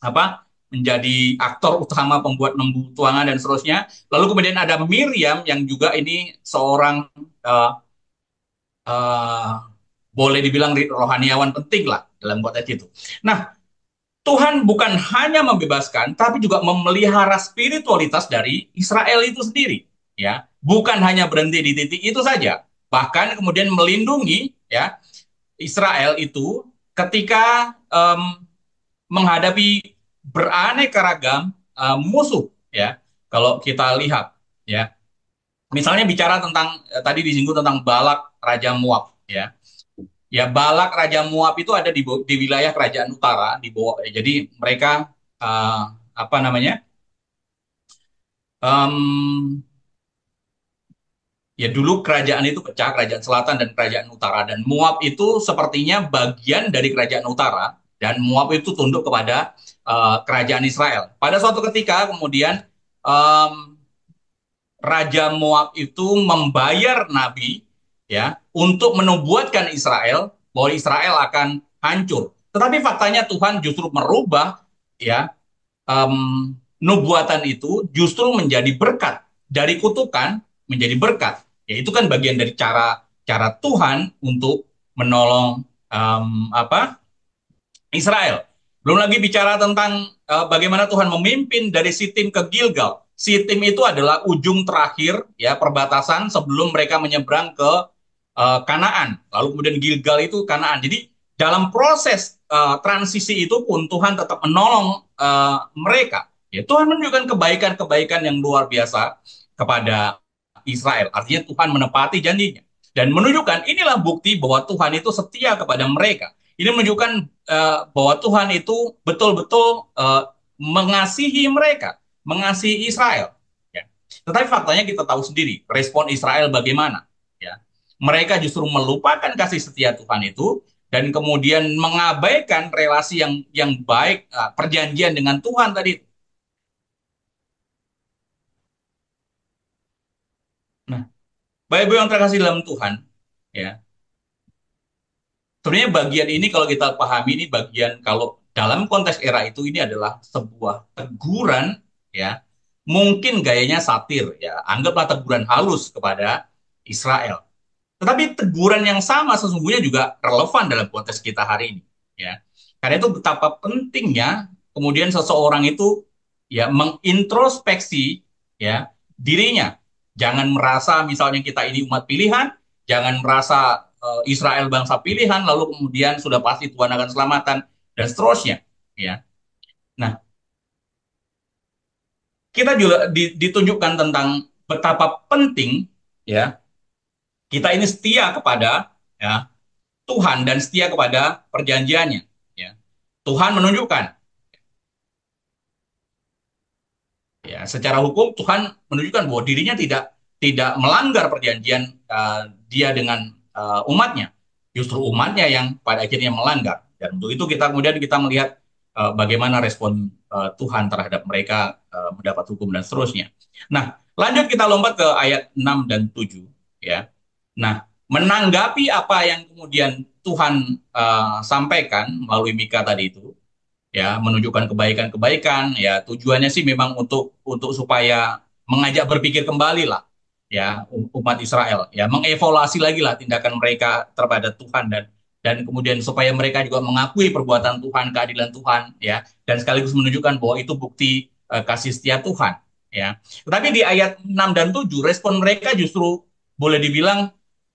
apa menjadi aktor utama pembuat lembu tuangan dan seterusnya. Lalu kemudian ada Miriam yang juga ini seorang uh, uh, boleh dibilang rohaniawan penting lah dalam konteks itu. Nah, Tuhan bukan hanya membebaskan, tapi juga memelihara spiritualitas dari Israel itu sendiri, ya. Bukan hanya berhenti di titik itu saja, bahkan kemudian melindungi, ya, Israel itu ketika menghadapi beraneka ragam musuh, ya. Kalau kita lihat, ya, misalnya bicara tentang tadi disinggung tentang Balak Raja Moab, ya. Ya, Balak Raja Moab itu ada di wilayah kerajaan utara di bawah. Jadi mereka apa namanya? em, ya dulu kerajaan itu pecah, kerajaan selatan dan kerajaan utara, dan Moab itu sepertinya bagian dari kerajaan utara, dan Moab itu tunduk kepada kerajaan Israel. Pada suatu ketika kemudian em, Raja Moab itu membayar nabi, ya, untuk menubuatkan Israel bahwa Israel akan hancur. Tetapi faktanya Tuhan justru merubah, ya, nubuatan itu justru menjadi berkat, dari kutukan menjadi berkat. Ya, itu kan bagian dari cara cara Tuhan untuk menolong apa Israel. Belum lagi bicara tentang bagaimana Tuhan memimpin dari Sitim ke Gilgal. Sitim itu adalah ujung terakhir, ya, perbatasan sebelum mereka menyeberang ke Kanaan. Lalu kemudian Gilgal itu Kanaan. Jadi dalam proses transisi itu pun Tuhan tetap menolong mereka. Ya, Tuhan menunjukkan kebaikan-kebaikan yang luar biasa kepada Israel. Artinya Tuhan menepati janjinya. Dan menunjukkan inilah bukti bahwa Tuhan itu setia kepada mereka. Ini menunjukkan bahwa Tuhan itu betul-betul mengasihi mereka, mengasihi Israel. Ya. Tetapi faktanya kita tahu sendiri, respon Israel bagaimana. Ya. Mereka justru melupakan kasih setia Tuhan itu dan kemudian mengabaikan relasi yang baik, perjanjian dengan Tuhan tadi. Nah, Bapak Ibu yang terkasih dalam Tuhan, ya. Sebenarnya bagian ini kalau kita pahami ini bagian kalau dalam konteks era itu ini adalah sebuah teguran, ya. Mungkin gayanya satir, ya. Anggaplah teguran halus kepada Israel. Tetapi teguran yang sama sesungguhnya juga relevan dalam konteks kita hari ini, ya. Karena itu betapa pentingnya kemudian seseorang itu ya mengintrospeksi, ya, dirinya. Jangan merasa misalnya kita ini umat pilihan, jangan merasa Israel bangsa pilihan lalu kemudian sudah pasti Tuhan akan selamatan dan seterusnya, ya. Nah, kita juga ditunjukkan tentang betapa penting, ya, kita ini setia kepada, ya, Tuhan dan setia kepada perjanjiannya, ya. Tuhan menunjukkan, ya, secara hukum Tuhan menunjukkan bahwa dirinya tidak tidak melanggar perjanjian dia dengan umatnya. Justru umatnya yang pada akhirnya melanggar. Dan untuk itu kita kemudian kita melihat bagaimana respon Tuhan terhadap mereka mendapat hukum dan seterusnya. Nah, lanjut kita lompat ke ayat 6 dan 7, ya. Nah, menanggapi apa yang kemudian Tuhan sampaikan melalui Mika tadi itu, ya, menunjukkan kebaikan-kebaikan, ya, tujuannya sih memang untuk supaya mengajak berpikir kembali lah, ya, umat Israel, ya, mengevaluasi lagi lah tindakan mereka terhadap Tuhan, dan kemudian supaya mereka juga mengakui perbuatan Tuhan, keadilan Tuhan, ya, dan sekaligus menunjukkan bahwa itu bukti kasih setia Tuhan, ya. Tetapi di ayat 6 dan 7 respon mereka justru boleh dibilang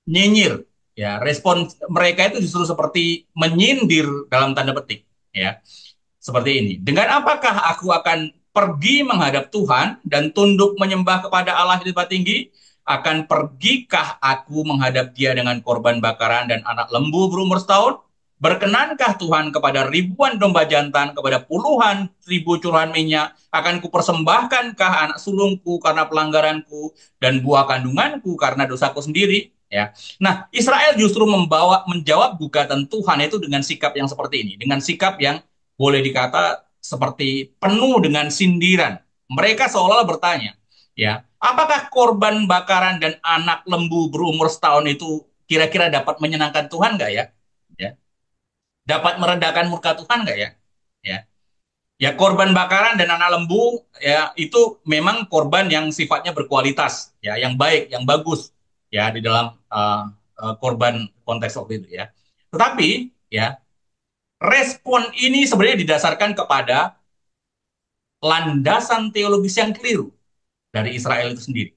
nyinyir, ya. Respon mereka itu justru seperti menyindir dalam tanda petik, ya. Seperti ini. Dengan apakah aku akan pergi menghadap Tuhan dan tunduk menyembah kepada Allah di tempat tinggi? Akan pergikah aku menghadap dia dengan korban bakaran dan anak lembu berumur setahun? Berkenankah Tuhan kepada ribuan domba jantan, kepada puluhan ribu curahan minyak? Akan kupersembahkankah anak sulungku karena pelanggaranku dan buah kandunganku karena dosaku sendiri? Ya. Nah, Israel justru menjawab gugatan Tuhan itu dengan sikap yang seperti ini, dengan sikap yang boleh dikata seperti penuh dengan sindiran. Mereka seolah-olah bertanya, ya, apakah korban bakaran dan anak lembu berumur setahun itu kira-kira dapat menyenangkan Tuhan nggak ya? Ya, dapat meredakan murka Tuhan nggak ya? Ya, ya korban bakaran dan anak lembu ya itu memang korban yang sifatnya berkualitas, ya, yang baik, yang bagus, ya di dalam korban konteks waktu itu ya. Tetapi ya respon ini sebenarnya didasarkan kepada landasan teologis yang keliru dari Israel itu sendiri.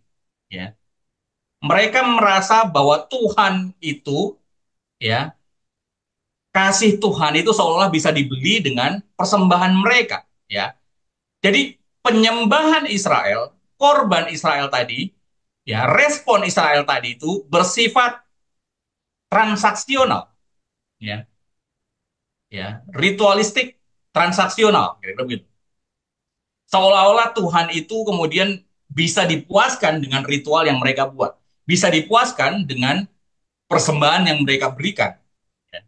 Ya, mereka merasa bahwa Tuhan itu ya kasih Tuhan itu seolah-olah bisa dibeli dengan persembahan mereka. Ya, jadi penyembahan Israel, korban Israel tadi, ya respon Israel tadi itu bersifat transaksional, ya, ya ritualistik, transaksional, kira-kira begitu. Seolah-olah Tuhan itu kemudian bisa dipuaskan dengan ritual yang mereka buat, bisa dipuaskan dengan persembahan yang mereka berikan. Ya.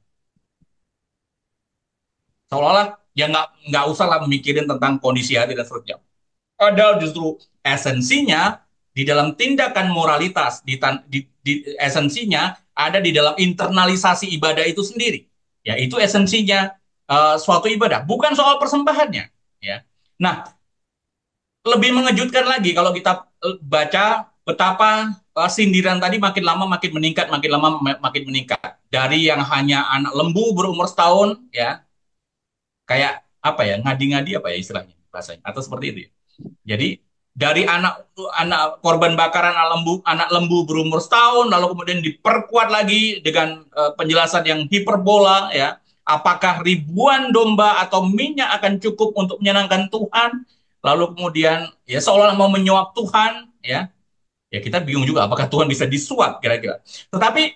Seolah-olah ya nggak usah lah memikirin tentang kondisi hati dan seterusnya. Padahal justru esensinya di dalam tindakan moralitas, esensinya ada di dalam internalisasi ibadah itu sendiri. Ya, itu esensinya suatu ibadah, bukan soal persembahannya. Ya. Nah, lebih mengejutkan lagi kalau kita baca betapa sindiran tadi makin lama makin meningkat, makin lama makin meningkat. Dari yang hanya anak lembu berumur setahun, ya, kayak apa ya, ngadi-ngadi apa ya istilahnya bahasanya, atau seperti itu ya. Jadi dari anak korban bakaran anak lembu berumur setahun, lalu kemudian diperkuat lagi dengan penjelasan yang hiperbola, ya. Apakah ribuan domba atau minyak akan cukup untuk menyenangkan Tuhan? Lalu kemudian ya seolah mau menyuap Tuhan, ya. Ya kita bingung juga apakah Tuhan bisa disuap kira-kira. Tetapi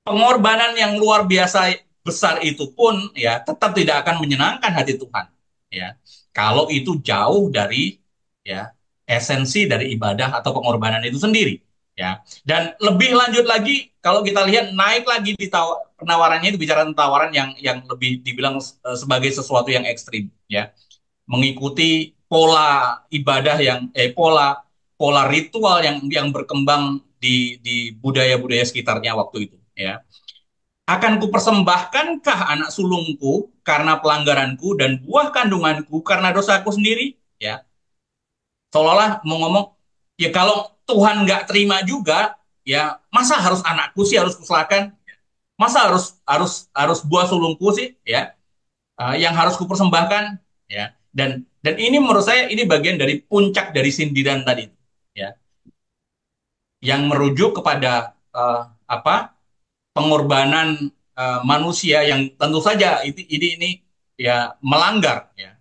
pengorbanan yang luar biasa besar itu pun ya tetap tidak akan menyenangkan hati Tuhan, ya. Kalau itu jauh dari ya esensi dari ibadah atau pengorbanan itu sendiri, ya. Dan lebih lanjut lagi kalau kita lihat naik lagi di penawarannya itu bicara tentang tawaran yang lebih dibilang sebagai sesuatu yang ekstrim, ya. Mengikuti pola ibadah yang pola pola ritual yang berkembang di budaya-budaya sekitarnya waktu itu, ya. Akan kupersembahkankah anak sulungku karena pelanggaranku dan buah kandunganku karena dosaku sendiri? Ya, seolah-olah mau ngomong, ya kalau Tuhan nggak terima juga, ya masa harus anakku sih harus kuserahkan? Masa harus buah sulungku sih, ya, yang harus kupersembahkan, ya. Dan ini menurut saya ini bagian dari puncak dari sindiran tadi, ya, yang merujuk kepada apa? Pengorbanan manusia yang tentu saja ini ya melanggar, ya,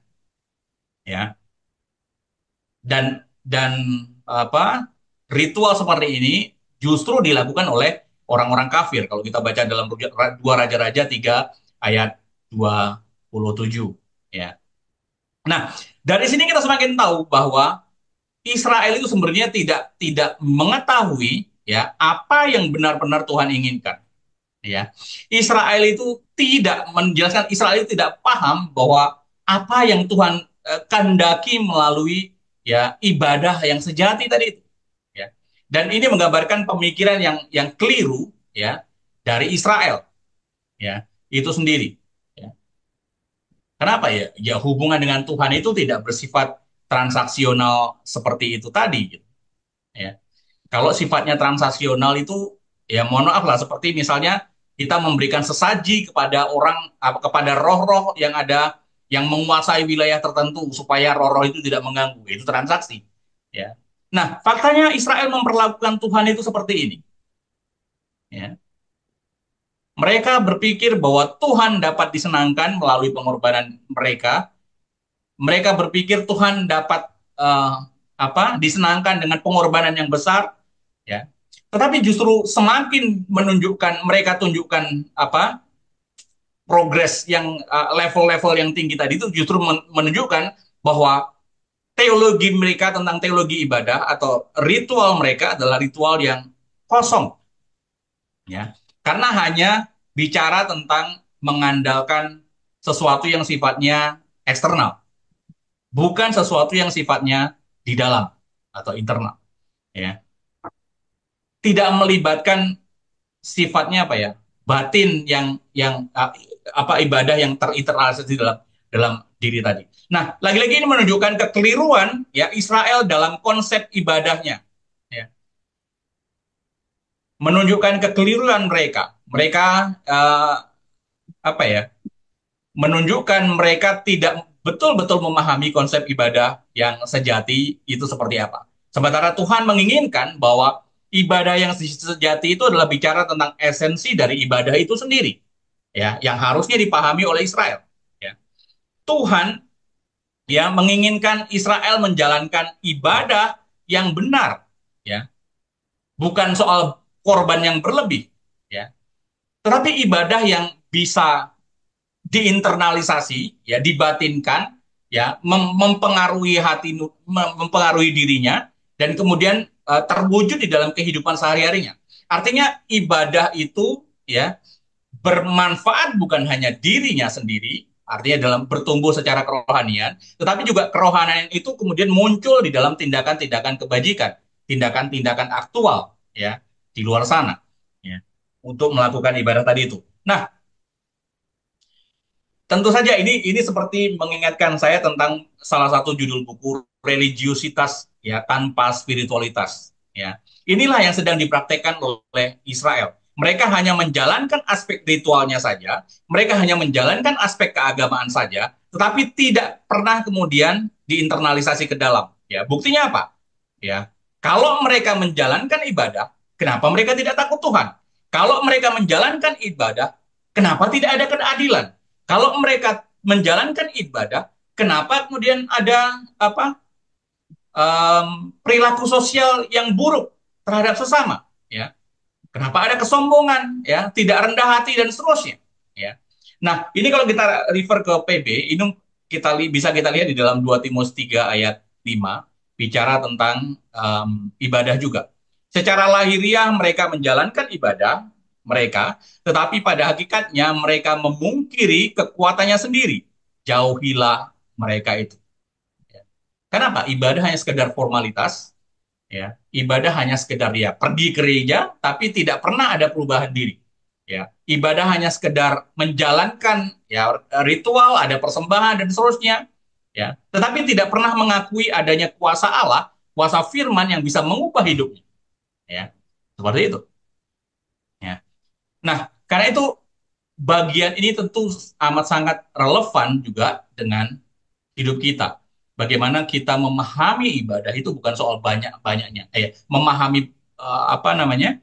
ya. Dan apa ritual seperti ini justru dilakukan oleh orang-orang kafir kalau kita baca dalam dua Raja-Raja 3 ayat 27, ya. Nah, dari sini kita semakin tahu bahwa Israel itu sebenarnya tidak tidak mengetahui ya apa yang benar-benar Tuhan inginkan. Ya, Israel itu tidak menjelaskan, Israel itu tidak paham bahwa apa yang Tuhan kehendaki melalui ya ibadah yang sejati tadi itu, ya. Dan ini menggambarkan pemikiran yang keliru, ya, dari Israel, ya, itu sendiri, ya. Kenapa ya? Ya hubungan dengan Tuhan itu tidak bersifat transaksional seperti itu tadi, gitu, ya. Kalau sifatnya transaksional itu, ya mohon maaf lah, seperti misalnya kita memberikan sesaji kepada orang, kepada roh-roh yang ada, yang menguasai wilayah tertentu, supaya roh-roh itu tidak mengganggu. Itu transaksi. Ya. Nah, faktanya Israel memperlakukan Tuhan itu seperti ini. Ya. Mereka berpikir bahwa Tuhan dapat disenangkan melalui pengorbanan mereka. Mereka berpikir Tuhan dapat disenangkan dengan pengorbanan yang besar, ya. Tetapi justru semakin menunjukkan mereka tunjukkan progres yang level-level yang tinggi tadi itu justru menunjukkan bahwa teologi mereka tentang teologi ibadah atau ritual mereka adalah ritual yang kosong, ya, karena hanya bicara tentang mengandalkan sesuatu yang sifatnya eksternal, bukan sesuatu yang sifatnya di dalam atau internal, ya, tidak melibatkan sifatnya apa ya, batin yang apa ibadah yang terinternalisasi dalam dalam diri tadi. Nah, lagi-lagi ini menunjukkan kekeliruan ya Israel dalam konsep ibadahnya, ya, menunjukkan kekeliruan mereka. Mereka apa ya? Menunjukkan mereka tidak betul-betul memahami konsep ibadah yang sejati itu seperti apa. Sementara Tuhan menginginkan bahwa ibadah yang sejati itu adalah bicara tentang esensi dari ibadah itu sendiri, ya, yang harusnya dipahami oleh Israel. Ya. Tuhan ya menginginkan Israel menjalankan ibadah yang benar, ya, bukan soal korban yang berlebih, ya, tetapi ibadah yang bisa diinternalisasi, ya, dibatinkan, ya, mempengaruhi hati, mempengaruhi dirinya, dan kemudian terwujud di dalam kehidupan sehari-harinya. Artinya ibadah itu ya bermanfaat bukan hanya dirinya sendiri, artinya dalam bertumbuh secara kerohanian, tetapi juga kerohanian itu kemudian muncul di dalam tindakan-tindakan kebajikan, tindakan-tindakan aktual, ya, di luar sana, ya, untuk melakukan ibadah tadi itu. Nah, tentu saja ini seperti mengingatkan saya tentang salah satu judul buku, religiusitas ya tanpa spiritualitas, ya. Inilah yang sedang dipraktekkan oleh Israel. Mereka hanya menjalankan aspek ritualnya saja, mereka hanya menjalankan aspek keagamaan saja, tetapi tidak pernah kemudian diinternalisasi ke dalam. Ya, buktinya apa? Ya, kalau mereka menjalankan ibadah, kenapa mereka tidak takut Tuhan? Kalau mereka menjalankan ibadah, kenapa tidak ada keadilan? Kalau mereka menjalankan ibadah, kenapa kemudian ada apa perilaku sosial yang buruk terhadap sesama? Ya, kenapa ada kesombongan? Ya, tidak rendah hati dan seterusnya. Ya, nah ini kalau kita refer ke PB, ini bisa kita lihat di dalam 2 Timotius 3 ayat 5 bicara tentang ibadah juga. Secara lahiriah mereka menjalankan ibadah mereka, tetapi pada hakikatnya mereka memungkiri kekuatannya sendiri. Jauhilah mereka itu. Ya. Kenapa? Ibadah hanya sekedar formalitas, ya. Ibadah hanya sekedar ya pergi ke gereja, tapi tidak pernah ada perubahan diri. Ya. Ibadah hanya sekedar menjalankan ya ritual, ada persembahan dan seterusnya, ya. Tetapi tidak pernah mengakui adanya kuasa Allah, kuasa firman yang bisa mengubah hidupnya, ya. Seperti itu. Ya. Nah, karena itu bagian ini tentu amat sangat relevan juga dengan hidup kita. Bagaimana kita memahami ibadah itu bukan soal banyak-banyaknya. Memahami apa namanya?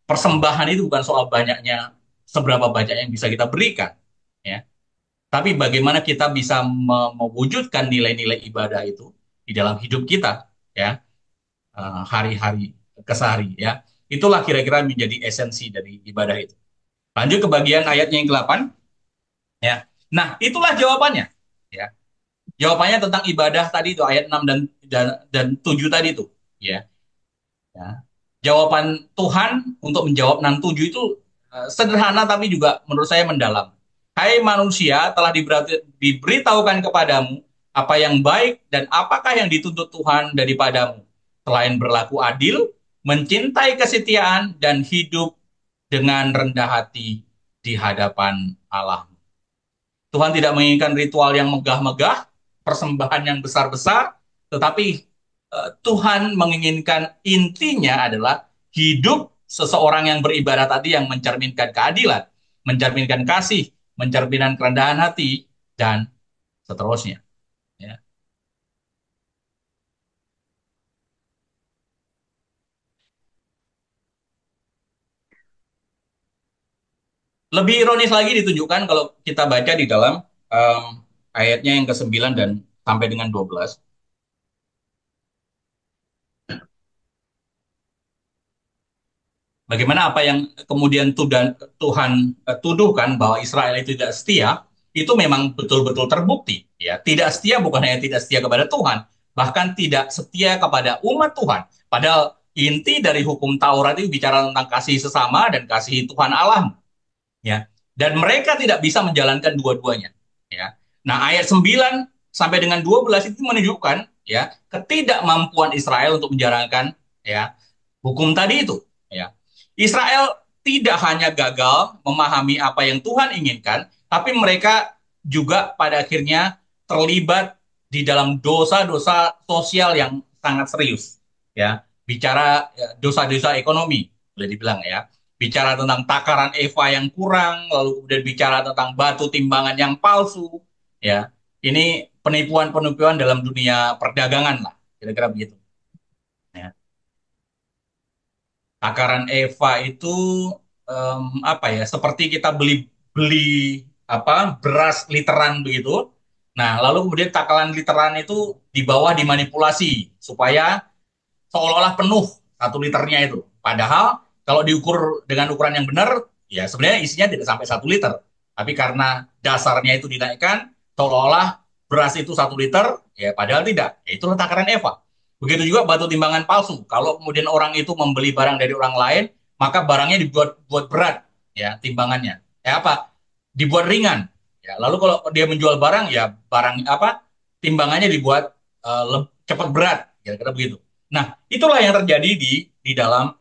Persembahan itu bukan soal banyaknya, seberapa banyak yang bisa kita berikan, ya. Tapi bagaimana kita bisa mewujudkan nilai-nilai ibadah itu di dalam hidup kita, ya, hari-hari kesehari, ya. Itulah kira-kira menjadi esensi dari ibadah itu. Lanjut ke bagian ayatnya yang ke-8, ya. Nah, itulah jawabannya, ya. Jawabannya tentang ibadah tadi itu ayat 6 dan 7 tadi itu, ya. Ya. Jawaban Tuhan untuk menjawab 6 7 itu sederhana tapi juga menurut saya mendalam. Hai manusia, telah diberitahukan kepadamu apa yang baik dan apakah yang dituntut Tuhan daripadamu, selain berlaku adil, mencintai kesetiaan dan hidup dengan rendah hati di hadapan Allah. Tuhan tidak menginginkan ritual yang megah-megah, persembahan yang besar-besar, tetapi Tuhan menginginkan intinya adalah hidup seseorang yang beribadah tadi yang mencerminkan keadilan, mencerminkan kasih, mencerminkan kerendahan hati, dan seterusnya. Ya. Lebih ironis lagi ditunjukkan kalau kita baca di dalam um, ayatnya yang ke-9 dan sampai dengan 12. Bagaimana apa yang kemudian Tuhan tuduhkan bahwa Israel itu tidak setia, itu memang betul-betul terbukti. Ya, tidak setia bukan hanya tidak setia kepada Tuhan, bahkan tidak setia kepada umat Tuhan. Padahal inti dari hukum Taurat itu bicara tentang kasih sesama dan kasih Tuhan Allah. Ya, dan mereka tidak bisa menjalankan dua-duanya. Ya, nah ayat 9 sampai dengan 12 itu menunjukkan ya ketidakmampuan Israel untuk menjalankan ya hukum tadi itu. Ya, Israel tidak hanya gagal memahami apa yang Tuhan inginkan, tapi mereka juga pada akhirnya terlibat di dalam dosa-dosa sosial yang sangat serius. Ya, bicara dosa-dosa ekonomi, boleh dibilang ya. Bicara tentang takaran Eva yang kurang, lalu kemudian bicara tentang batu timbangan yang palsu. Ya, ini penipuan-penipuan dalam dunia perdagangan lah, kira-kira begitu. Ya. Takaran Eva itu apa ya? Seperti kita beli beli apa beras literan begitu. Nah, lalu kemudian takaran literan itu di bawah dimanipulasi supaya seolah-olah penuh 1 liternya itu. Padahal kalau diukur dengan ukuran yang benar, ya sebenarnya isinya tidak sampai 1 liter. Tapi karena dasarnya itu dinaikkan, seolah-olah beras itu 1 liter, ya padahal tidak. Ya, itulah takaran Eva. Begitu juga batu timbangan palsu. Kalau kemudian orang itu membeli barang dari orang lain, maka barangnya dibuat berat, ya timbangannya. Ya apa? Dibuat ringan. Ya, lalu kalau dia menjual barang, ya barang apa? Timbangannya dibuat cepat berat, kira-kira begitu. Nah, itulah yang terjadi di dalam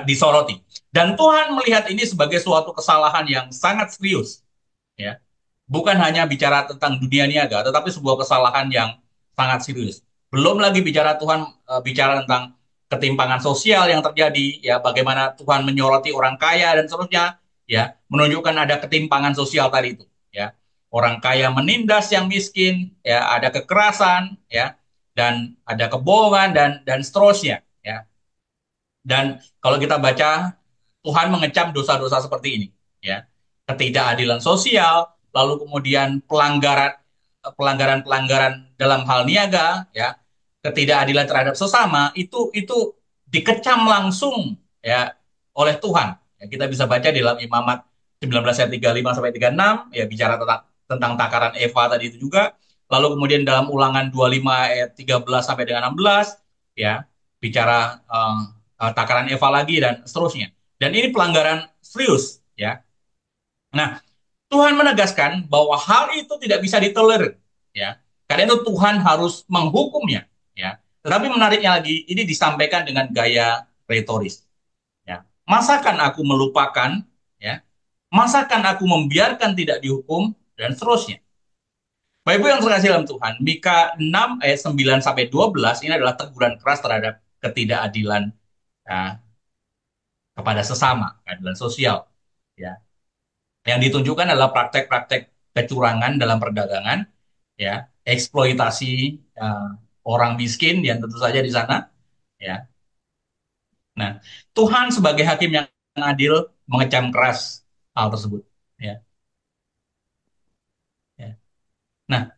disoroti. Dan Tuhan melihat ini sebagai suatu kesalahan yang sangat serius, ya. Bukan hanya bicara tentang dunia niaga, tetapi sebuah kesalahan yang sangat serius. Belum lagi bicara Tuhan bicara tentang ketimpangan sosial yang terjadi, ya, bagaimana Tuhan menyoroti orang kaya dan seterusnya, ya, menunjukkan ada ketimpangan sosial tadi itu, ya. Orang kaya menindas yang miskin, ya, ada kekerasan, ya, dan ada kebohongan dan seterusnya, ya. Dan kalau kita baca, Tuhan mengecam dosa-dosa seperti ini, ya. Ketidakadilan sosial, lalu kemudian pelanggaran-pelanggaran dalam hal niaga, ya. Ketidakadilan terhadap sesama itu dikecam langsung ya oleh Tuhan. Ya, kita bisa baca di dalam Imamat 19 ayat 35 sampai 36 ya bicara tentang takaran Eva tadi itu juga. Lalu kemudian dalam Ulangan 25 ayat 13 sampai dengan 16 ya bicara takaran Eva lagi dan seterusnya. Dan ini pelanggaran serius ya. Nah, Tuhan menegaskan bahwa hal itu tidak bisa ditolerir ya. Karena itu Tuhan harus menghukumnya ya. Tetapi menariknya lagi ini disampaikan dengan gaya retoris ya. Masakan aku melupakan ya? Masakan aku membiarkan tidak dihukum dan seterusnya. Bapak Ibu yang terkasih dalam Tuhan, Mika 6 ayat 9 sampai 12 ini adalah teguran keras terhadap ketidakadilan ya, kepada sesama, keadilan sosial. Ya. Yang ditunjukkan adalah praktek-praktek kecurangan dalam perdagangan, ya, eksploitasi orang miskin yang tentu saja di sana, ya. Nah, Tuhan sebagai hakim yang adil mengecam keras hal tersebut, ya. Ya. Nah,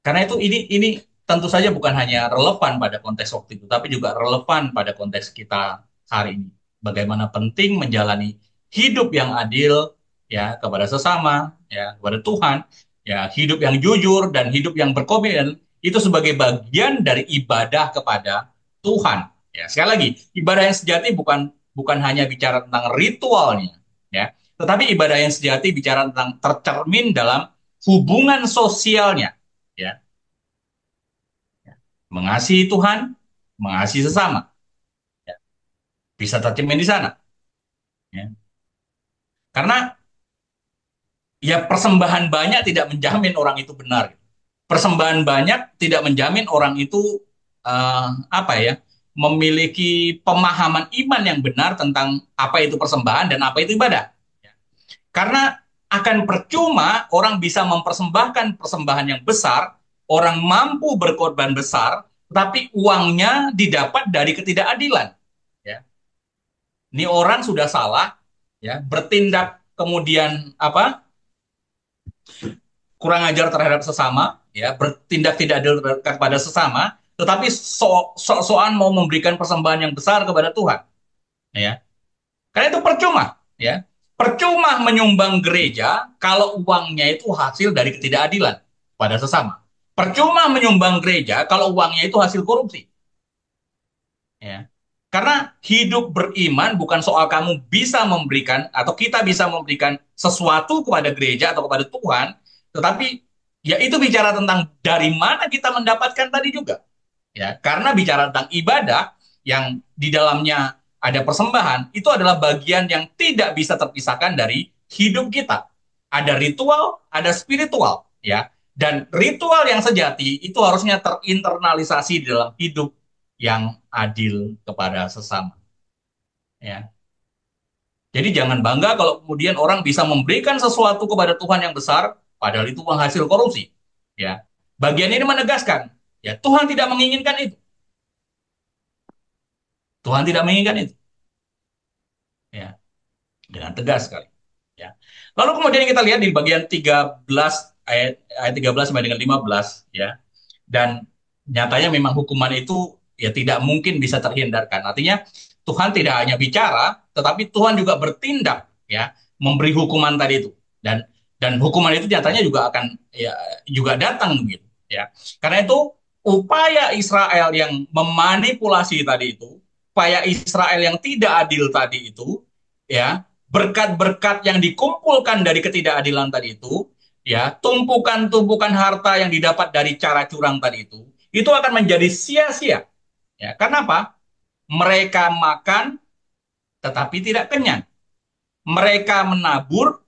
karena itu ini tentu saja bukan hanya relevan pada konteks waktu itu, tapi juga relevan pada konteks kita hari ini. Bagaimana penting menjalani hidup yang adil ya kepada sesama, ya kepada Tuhan, ya hidup yang jujur dan hidup yang berkomitmen itu sebagai bagian dari ibadah kepada Tuhan. Ya, sekali lagi, ibadah yang sejati bukan hanya bicara tentang ritualnya, ya, tetapi ibadah yang sejati bicara tentang tercermin dalam hubungan sosialnya. Ya, mengasihi Tuhan, mengasihi sesama, ya, bisa tercermin di sana. Ya. Karena ya persembahan banyak tidak menjamin orang itu benar. Persembahan banyak tidak menjamin orang itu apa ya memiliki pemahaman iman yang benar tentang apa itu persembahan dan apa itu ibadah. Ya. Karena akan percuma orang bisa mempersembahkan persembahan yang besar, orang mampu berkorban besar, tapi uangnya didapat dari ketidakadilan. Ya. Ini orang sudah salah, ya, bertindak kemudian apa? Kurang ajar terhadap sesama, ya, bertindak tidak adil kepada sesama, tetapi soal mau memberikan persembahan yang besar kepada Tuhan. ya. Karena itu percuma, ya. Percuma menyumbang gereja kalau uangnya itu hasil dari ketidakadilan pada sesama. Percuma menyumbang gereja kalau uangnya itu hasil korupsi, ya. Karena hidup beriman bukan soal kamu bisa memberikan atau kita bisa memberikan sesuatu kepada gereja atau kepada Tuhan, tetapi ya itu bicara tentang dari mana kita mendapatkan tadi juga. Ya, karena bicara tentang ibadah yang di dalamnya ada persembahan, itu adalah bagian yang tidak bisa terpisahkan dari hidup kita. Ada ritual, ada spiritual, ya. Dan ritual yang sejati itu harusnya terinternalisasi di dalam hidup yang adil kepada sesama, ya. Jadi jangan bangga kalau kemudian orang bisa memberikan sesuatu kepada Tuhan yang besar, padahal itu uang hasil korupsi, ya. Bagian ini menegaskan, ya Tuhan tidak menginginkan itu. Tuhan tidak menginginkan itu, ya, dengan tegas sekali, ya. Lalu kemudian kita lihat di bagian 13 ayat 13 sampai dengan 15, ya. Dan nyatanya memang hukuman itu ya tidak mungkin bisa terhindarkan. Artinya Tuhan tidak hanya bicara, tetapi Tuhan juga bertindak, ya, memberi hukuman tadi itu. Dan hukuman itu nyatanya juga akan ya juga datang begitu, ya. Karena itu upaya Israel yang memanipulasi tadi itu, upaya Israel yang tidak adil tadi itu, ya, berkat-berkat yang dikumpulkan dari ketidakadilan tadi itu, ya, tumpukan-tumpukan harta yang didapat dari cara curang tadi itu akan menjadi sia-sia. Ya, karena apa? Mereka makan tetapi tidak kenyang. Mereka menabur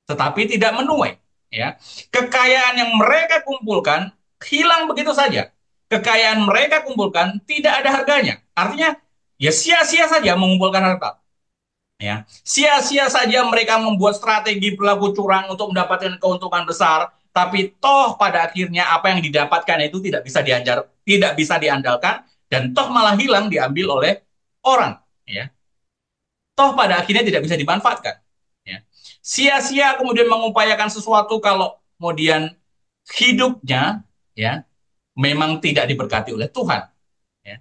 tetapi tidak menuai. Ya, kekayaan yang mereka kumpulkan hilang begitu saja. Kekayaan mereka kumpulkan tidak ada harganya. Artinya, ya sia-sia saja mengumpulkan harta. Ya, sia-sia saja mereka membuat strategi berlaku curang untuk mendapatkan keuntungan besar, tapi toh pada akhirnya apa yang didapatkan itu tidak bisa diandalkan, dan toh malah hilang diambil oleh orang. Ya, toh pada akhirnya tidak bisa dimanfaatkan. Ya, sia-sia kemudian mengupayakan sesuatu kalau kemudian hidupnya, ya, memang tidak diberkati oleh Tuhan. Ya.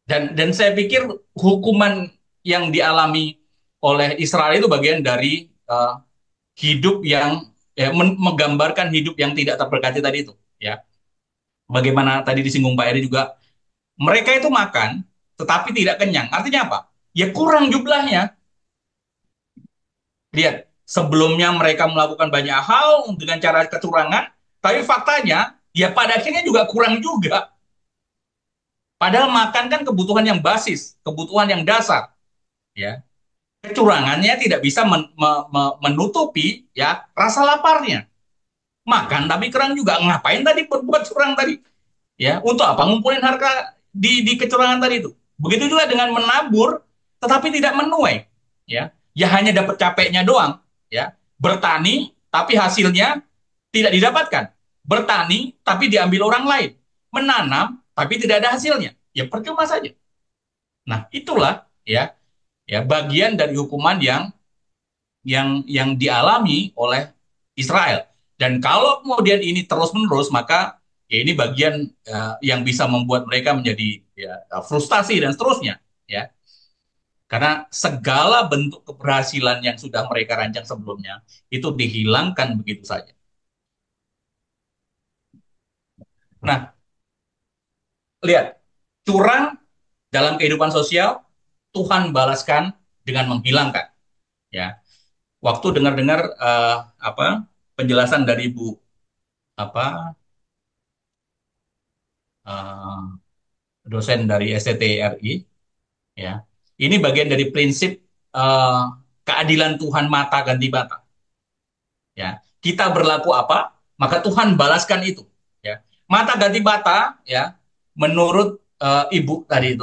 Dan saya pikir hukuman yang dialami oleh Israel itu bagian dari hidup yang ya, menggambarkan hidup yang tidak terberkati tadi itu. Ya, bagaimana tadi disinggung Pak Eri juga, mereka itu makan tetapi tidak kenyang. Artinya apa? Ya kurang jumlahnya. Lihat, sebelumnya mereka melakukan banyak hal dengan cara kecurangan, tapi faktanya ya pada akhirnya juga kurang juga. Padahal makan kan kebutuhan yang basis, kebutuhan yang dasar, ya. Kecurangannya tidak bisa menutupi ya rasa laparnya. Makan tapi kurang juga. Ngapain tadi berbuat curang tadi? Ya, untuk apa ngumpulin harga di kecurangan tadi itu? Begitu juga dengan menabur tetapi tidak menuai, ya. Ya hanya dapat capeknya doang, ya. Bertani tapi hasilnya tidak didapatkan. Bertani tapi diambil orang lain. Menanam tapi tidak ada hasilnya. Ya percuma saja. Nah, itulah ya bagian dari hukuman yang dialami oleh Israel. Dan kalau kemudian ini terus-menerus, maka ya ini bagian yang bisa membuat mereka menjadi ya, frustasi dan seterusnya, ya. Karena segala bentuk keberhasilan yang sudah mereka rancang sebelumnya itu dihilangkan begitu saja. Nah, lihat, curang dalam kehidupan sosial Tuhan balaskan dengan menghilangkan, ya. Waktu dengar-dengar penjelasan dari Bu apa uh, dosen dari STTRI, ya, ini bagian dari prinsip uh, keadilan Tuhan mata ganti mata, ya. Kita berlaku apa maka Tuhan balaskan itu, ya. Mata ganti mata, ya, menurut ibu tadi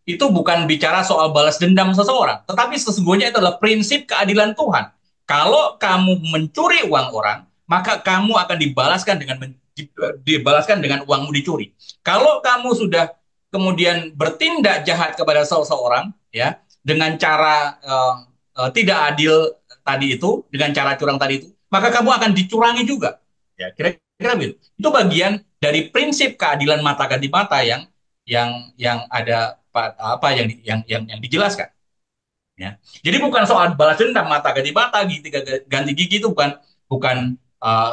itu bukan bicara soal balas dendam seseorang, tetapi sesungguhnya itu adalah prinsip keadilan Tuhan. Kalau kamu mencuri uang orang, maka kamu akan dibalaskan dengan uangmu dicuri. Kalau kamu sudah kemudian bertindak jahat kepada seseorang, ya, dengan cara tidak adil tadi itu, dengan cara curang tadi itu, maka kamu akan dicurangi juga. Ya, kira-kira begitu. Itu bagian dari prinsip keadilan mata ganti mata yang ada apa yang dijelaskan. Ya. Jadi bukan soal balas dendam mata, ganti gigi itu bukan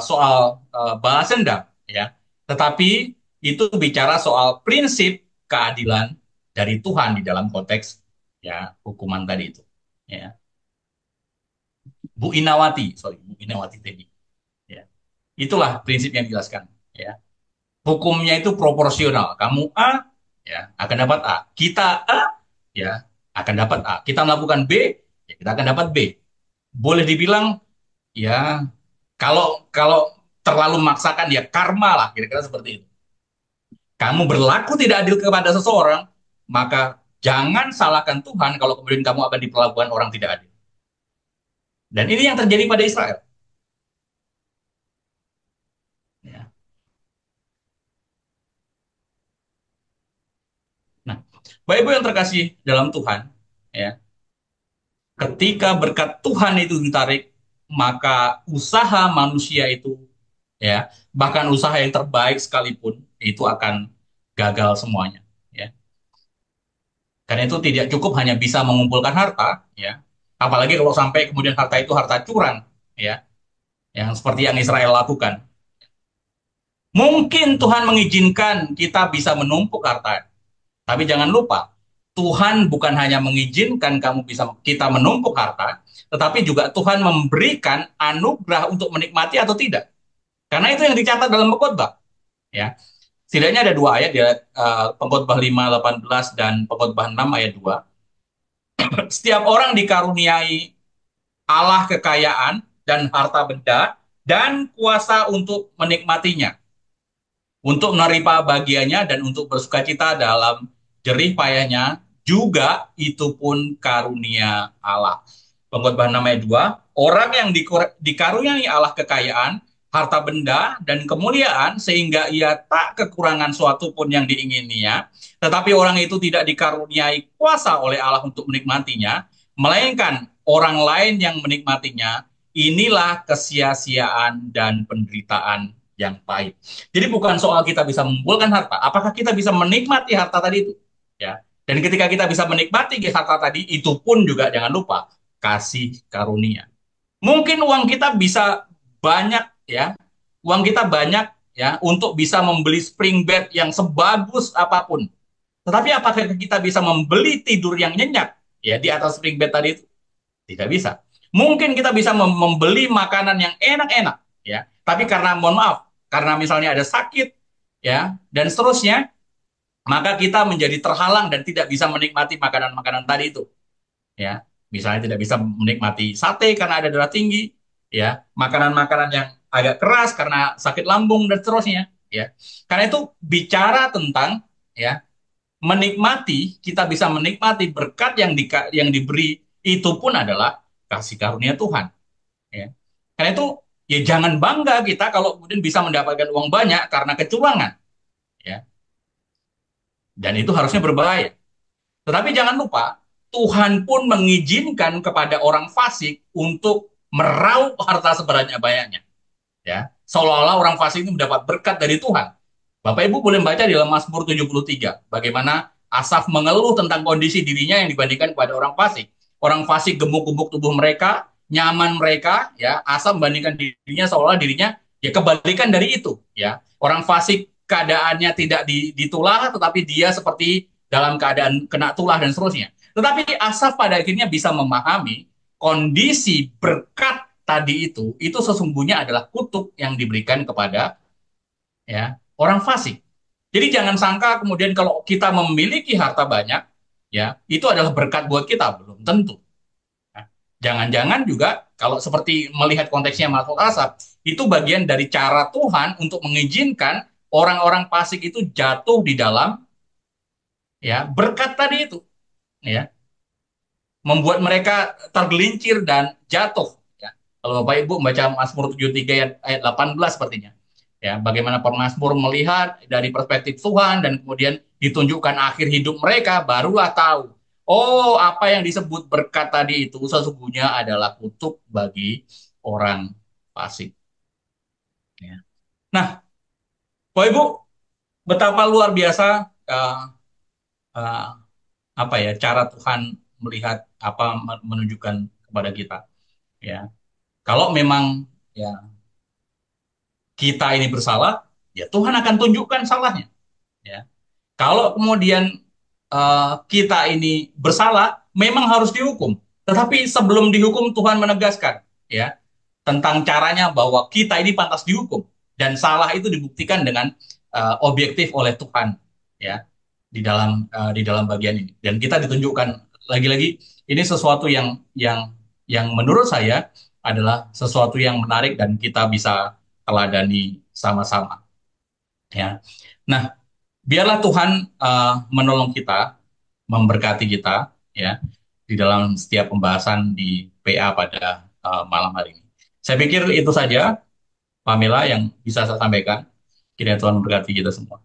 soal balas dendam, ya. Tetapi itu bicara soal prinsip keadilan dari Tuhan di dalam konteks ya hukuman tadi itu. Ya. Bu Inawati tadi. Ya. Itulah prinsip yang dijelaskan. Ya. Hukumnya itu proporsional. Kamu A, ya akan dapat A. Kita A, ya akan dapat A. Kita melakukan B, ya kita akan dapat B. Boleh dibilang ya kalau kalau terlalu memaksakan ya karma lah kira-kira seperti itu. Kamu berlaku tidak adil kepada seseorang, maka jangan salahkan Tuhan kalau kemudian kamu akan diperlakukan orang tidak adil. Dan ini yang terjadi pada Israel. Ya. Nah, Bapak Ibu yang terkasih dalam Tuhan, ya, ketika berkat Tuhan itu ditarik, maka usaha manusia itu, ya, bahkan usaha yang terbaik sekalipun, itu akan gagal semuanya. Ya. Karena itu tidak cukup hanya bisa mengumpulkan harta, ya. Apalagi kalau sampai kemudian harta itu harta curang, ya, yang seperti yang Israel lakukan. Mungkin Tuhan mengizinkan kita bisa menumpuk harta, tapi jangan lupa, Tuhan bukan hanya mengizinkan kita menumpuk harta, tetapi juga Tuhan memberikan anugerah untuk menikmati atau tidak. Karena itu yang dicatat dalam Pengkhotbah, ya. Setidaknya ada dua ayat, ya, Pengkhotbah 5:18 dan Pengkhotbah 6 ayat 2. Setiap orang dikaruniai Allah kekayaan dan harta benda dan kuasa untuk menikmatinya, untuk menerima bagiannya dan untuk bersukacita dalam jerih payahnya, juga itu pun karunia Allah. Pengkhotbah 6 ayat 2, orang yang dikaruniai Allah kekayaan, harta benda, dan kemuliaan, sehingga ia tak kekurangan suatu pun yang diingininya, tetapi orang itu tidak dikaruniai kuasa oleh Allah untuk menikmatinya, melainkan orang lain yang menikmatinya, inilah kesia-siaan dan penderitaan yang pahit. Jadi bukan soal kita bisa mengumpulkan harta, apakah kita bisa menikmati harta tadi itu, ya. Dan ketika kita bisa menikmati harta tadi, itu pun juga jangan lupa kasih karunia. Mungkin uang kita bisa banyak, ya, uang kita banyak, ya, untuk bisa membeli spring bed yang sebagus apapun. Tetapi apakah kita bisa membeli tidur yang nyenyak, ya, di atas spring bed tadi itu? Tidak bisa. Mungkin kita bisa membeli makanan yang enak-enak, ya. Tapi karena mohon maaf, karena misalnya ada sakit, ya, dan seterusnya, maka kita menjadi terhalang dan tidak bisa menikmati makanan-makanan tadi itu, ya. Misalnya tidak bisa menikmati sate karena ada darah tinggi, ya, makanan-makanan yang agak keras karena sakit lambung dan seterusnya, ya. Karena itu bicara tentang, ya, menikmati, kita bisa menikmati berkat yang diberi itu pun adalah kasih karunia Tuhan, ya. Karena itu ya jangan bangga kita kalau kemudian bisa mendapatkan uang banyak karena kecurangan, ya. Dan itu harusnya berbahaya. Tetapi jangan lupa, Tuhan pun mengizinkan kepada orang fasik untuk meraup harta sebanyak-banyaknya, ya. Seolah-olah orang fasik itu mendapat berkat dari Tuhan. Bapak Ibu boleh baca di dalam Mazmur 73, bagaimana Asaf mengeluh tentang kondisi dirinya yang dibandingkan kepada orang fasik. Orang fasik gemuk-gemuk tubuh mereka, nyaman mereka, ya. Asaf membandingkan dirinya seolah dirinya ya kebalikan dari itu, ya. Orang fasik keadaannya tidak ditulah, tetapi dia seperti dalam keadaan kena tulah dan seterusnya. Tetapi Asaf pada akhirnya bisa memahami kondisi berkat tadi itu sesungguhnya adalah kutuk yang diberikan kepada, ya, orang fasik. Jadi jangan sangka kemudian kalau kita memiliki harta banyak, ya, itu adalah berkat buat kita, belum tentu. Nah, jangan-jangan juga kalau seperti melihat konteksnya Mazmur Asaf, itu bagian dari cara Tuhan untuk mengizinkan orang-orang fasik itu jatuh di dalam, ya, berkat tadi itu, ya, membuat mereka tergelincir dan jatuh, ya. Kalau Bapak Ibu membaca Mazmur 73 ayat 18 sepertinya. Ya, bagaimana pemazmur melihat dari perspektif Tuhan dan kemudian ditunjukkan akhir hidup mereka, barulah tahu, oh, apa yang disebut berkat tadi itu sesungguhnya adalah kutuk bagi orang fasik. Ya. Nah, Bapak Ibu, betapa luar biasa uh, apa ya, cara Tuhan melihat apa, menunjukkan kepada kita, ya. Kalau memang ya kita ini bersalah, ya Tuhan akan tunjukkan salahnya, ya. Kalau kemudian kita ini bersalah, memang harus dihukum. Tetapi sebelum dihukum, Tuhan menegaskan, ya, tentang caranya bahwa kita ini pantas dihukum dan salah itu dibuktikan dengan objektif oleh Tuhan, ya, di dalam bagian ini. Dan kita ditunjukkan lagi-lagi, ini sesuatu yang menurut saya adalah sesuatu yang menarik dan kita bisa teladani sama-sama, ya. Nah, biarlah Tuhan menolong kita, memberkati kita, ya, di dalam setiap pembahasan di PA pada malam hari ini. Saya pikir itu saja, Pamela, yang bisa saya sampaikan. Kiranya Tuhan memberkati kita semua.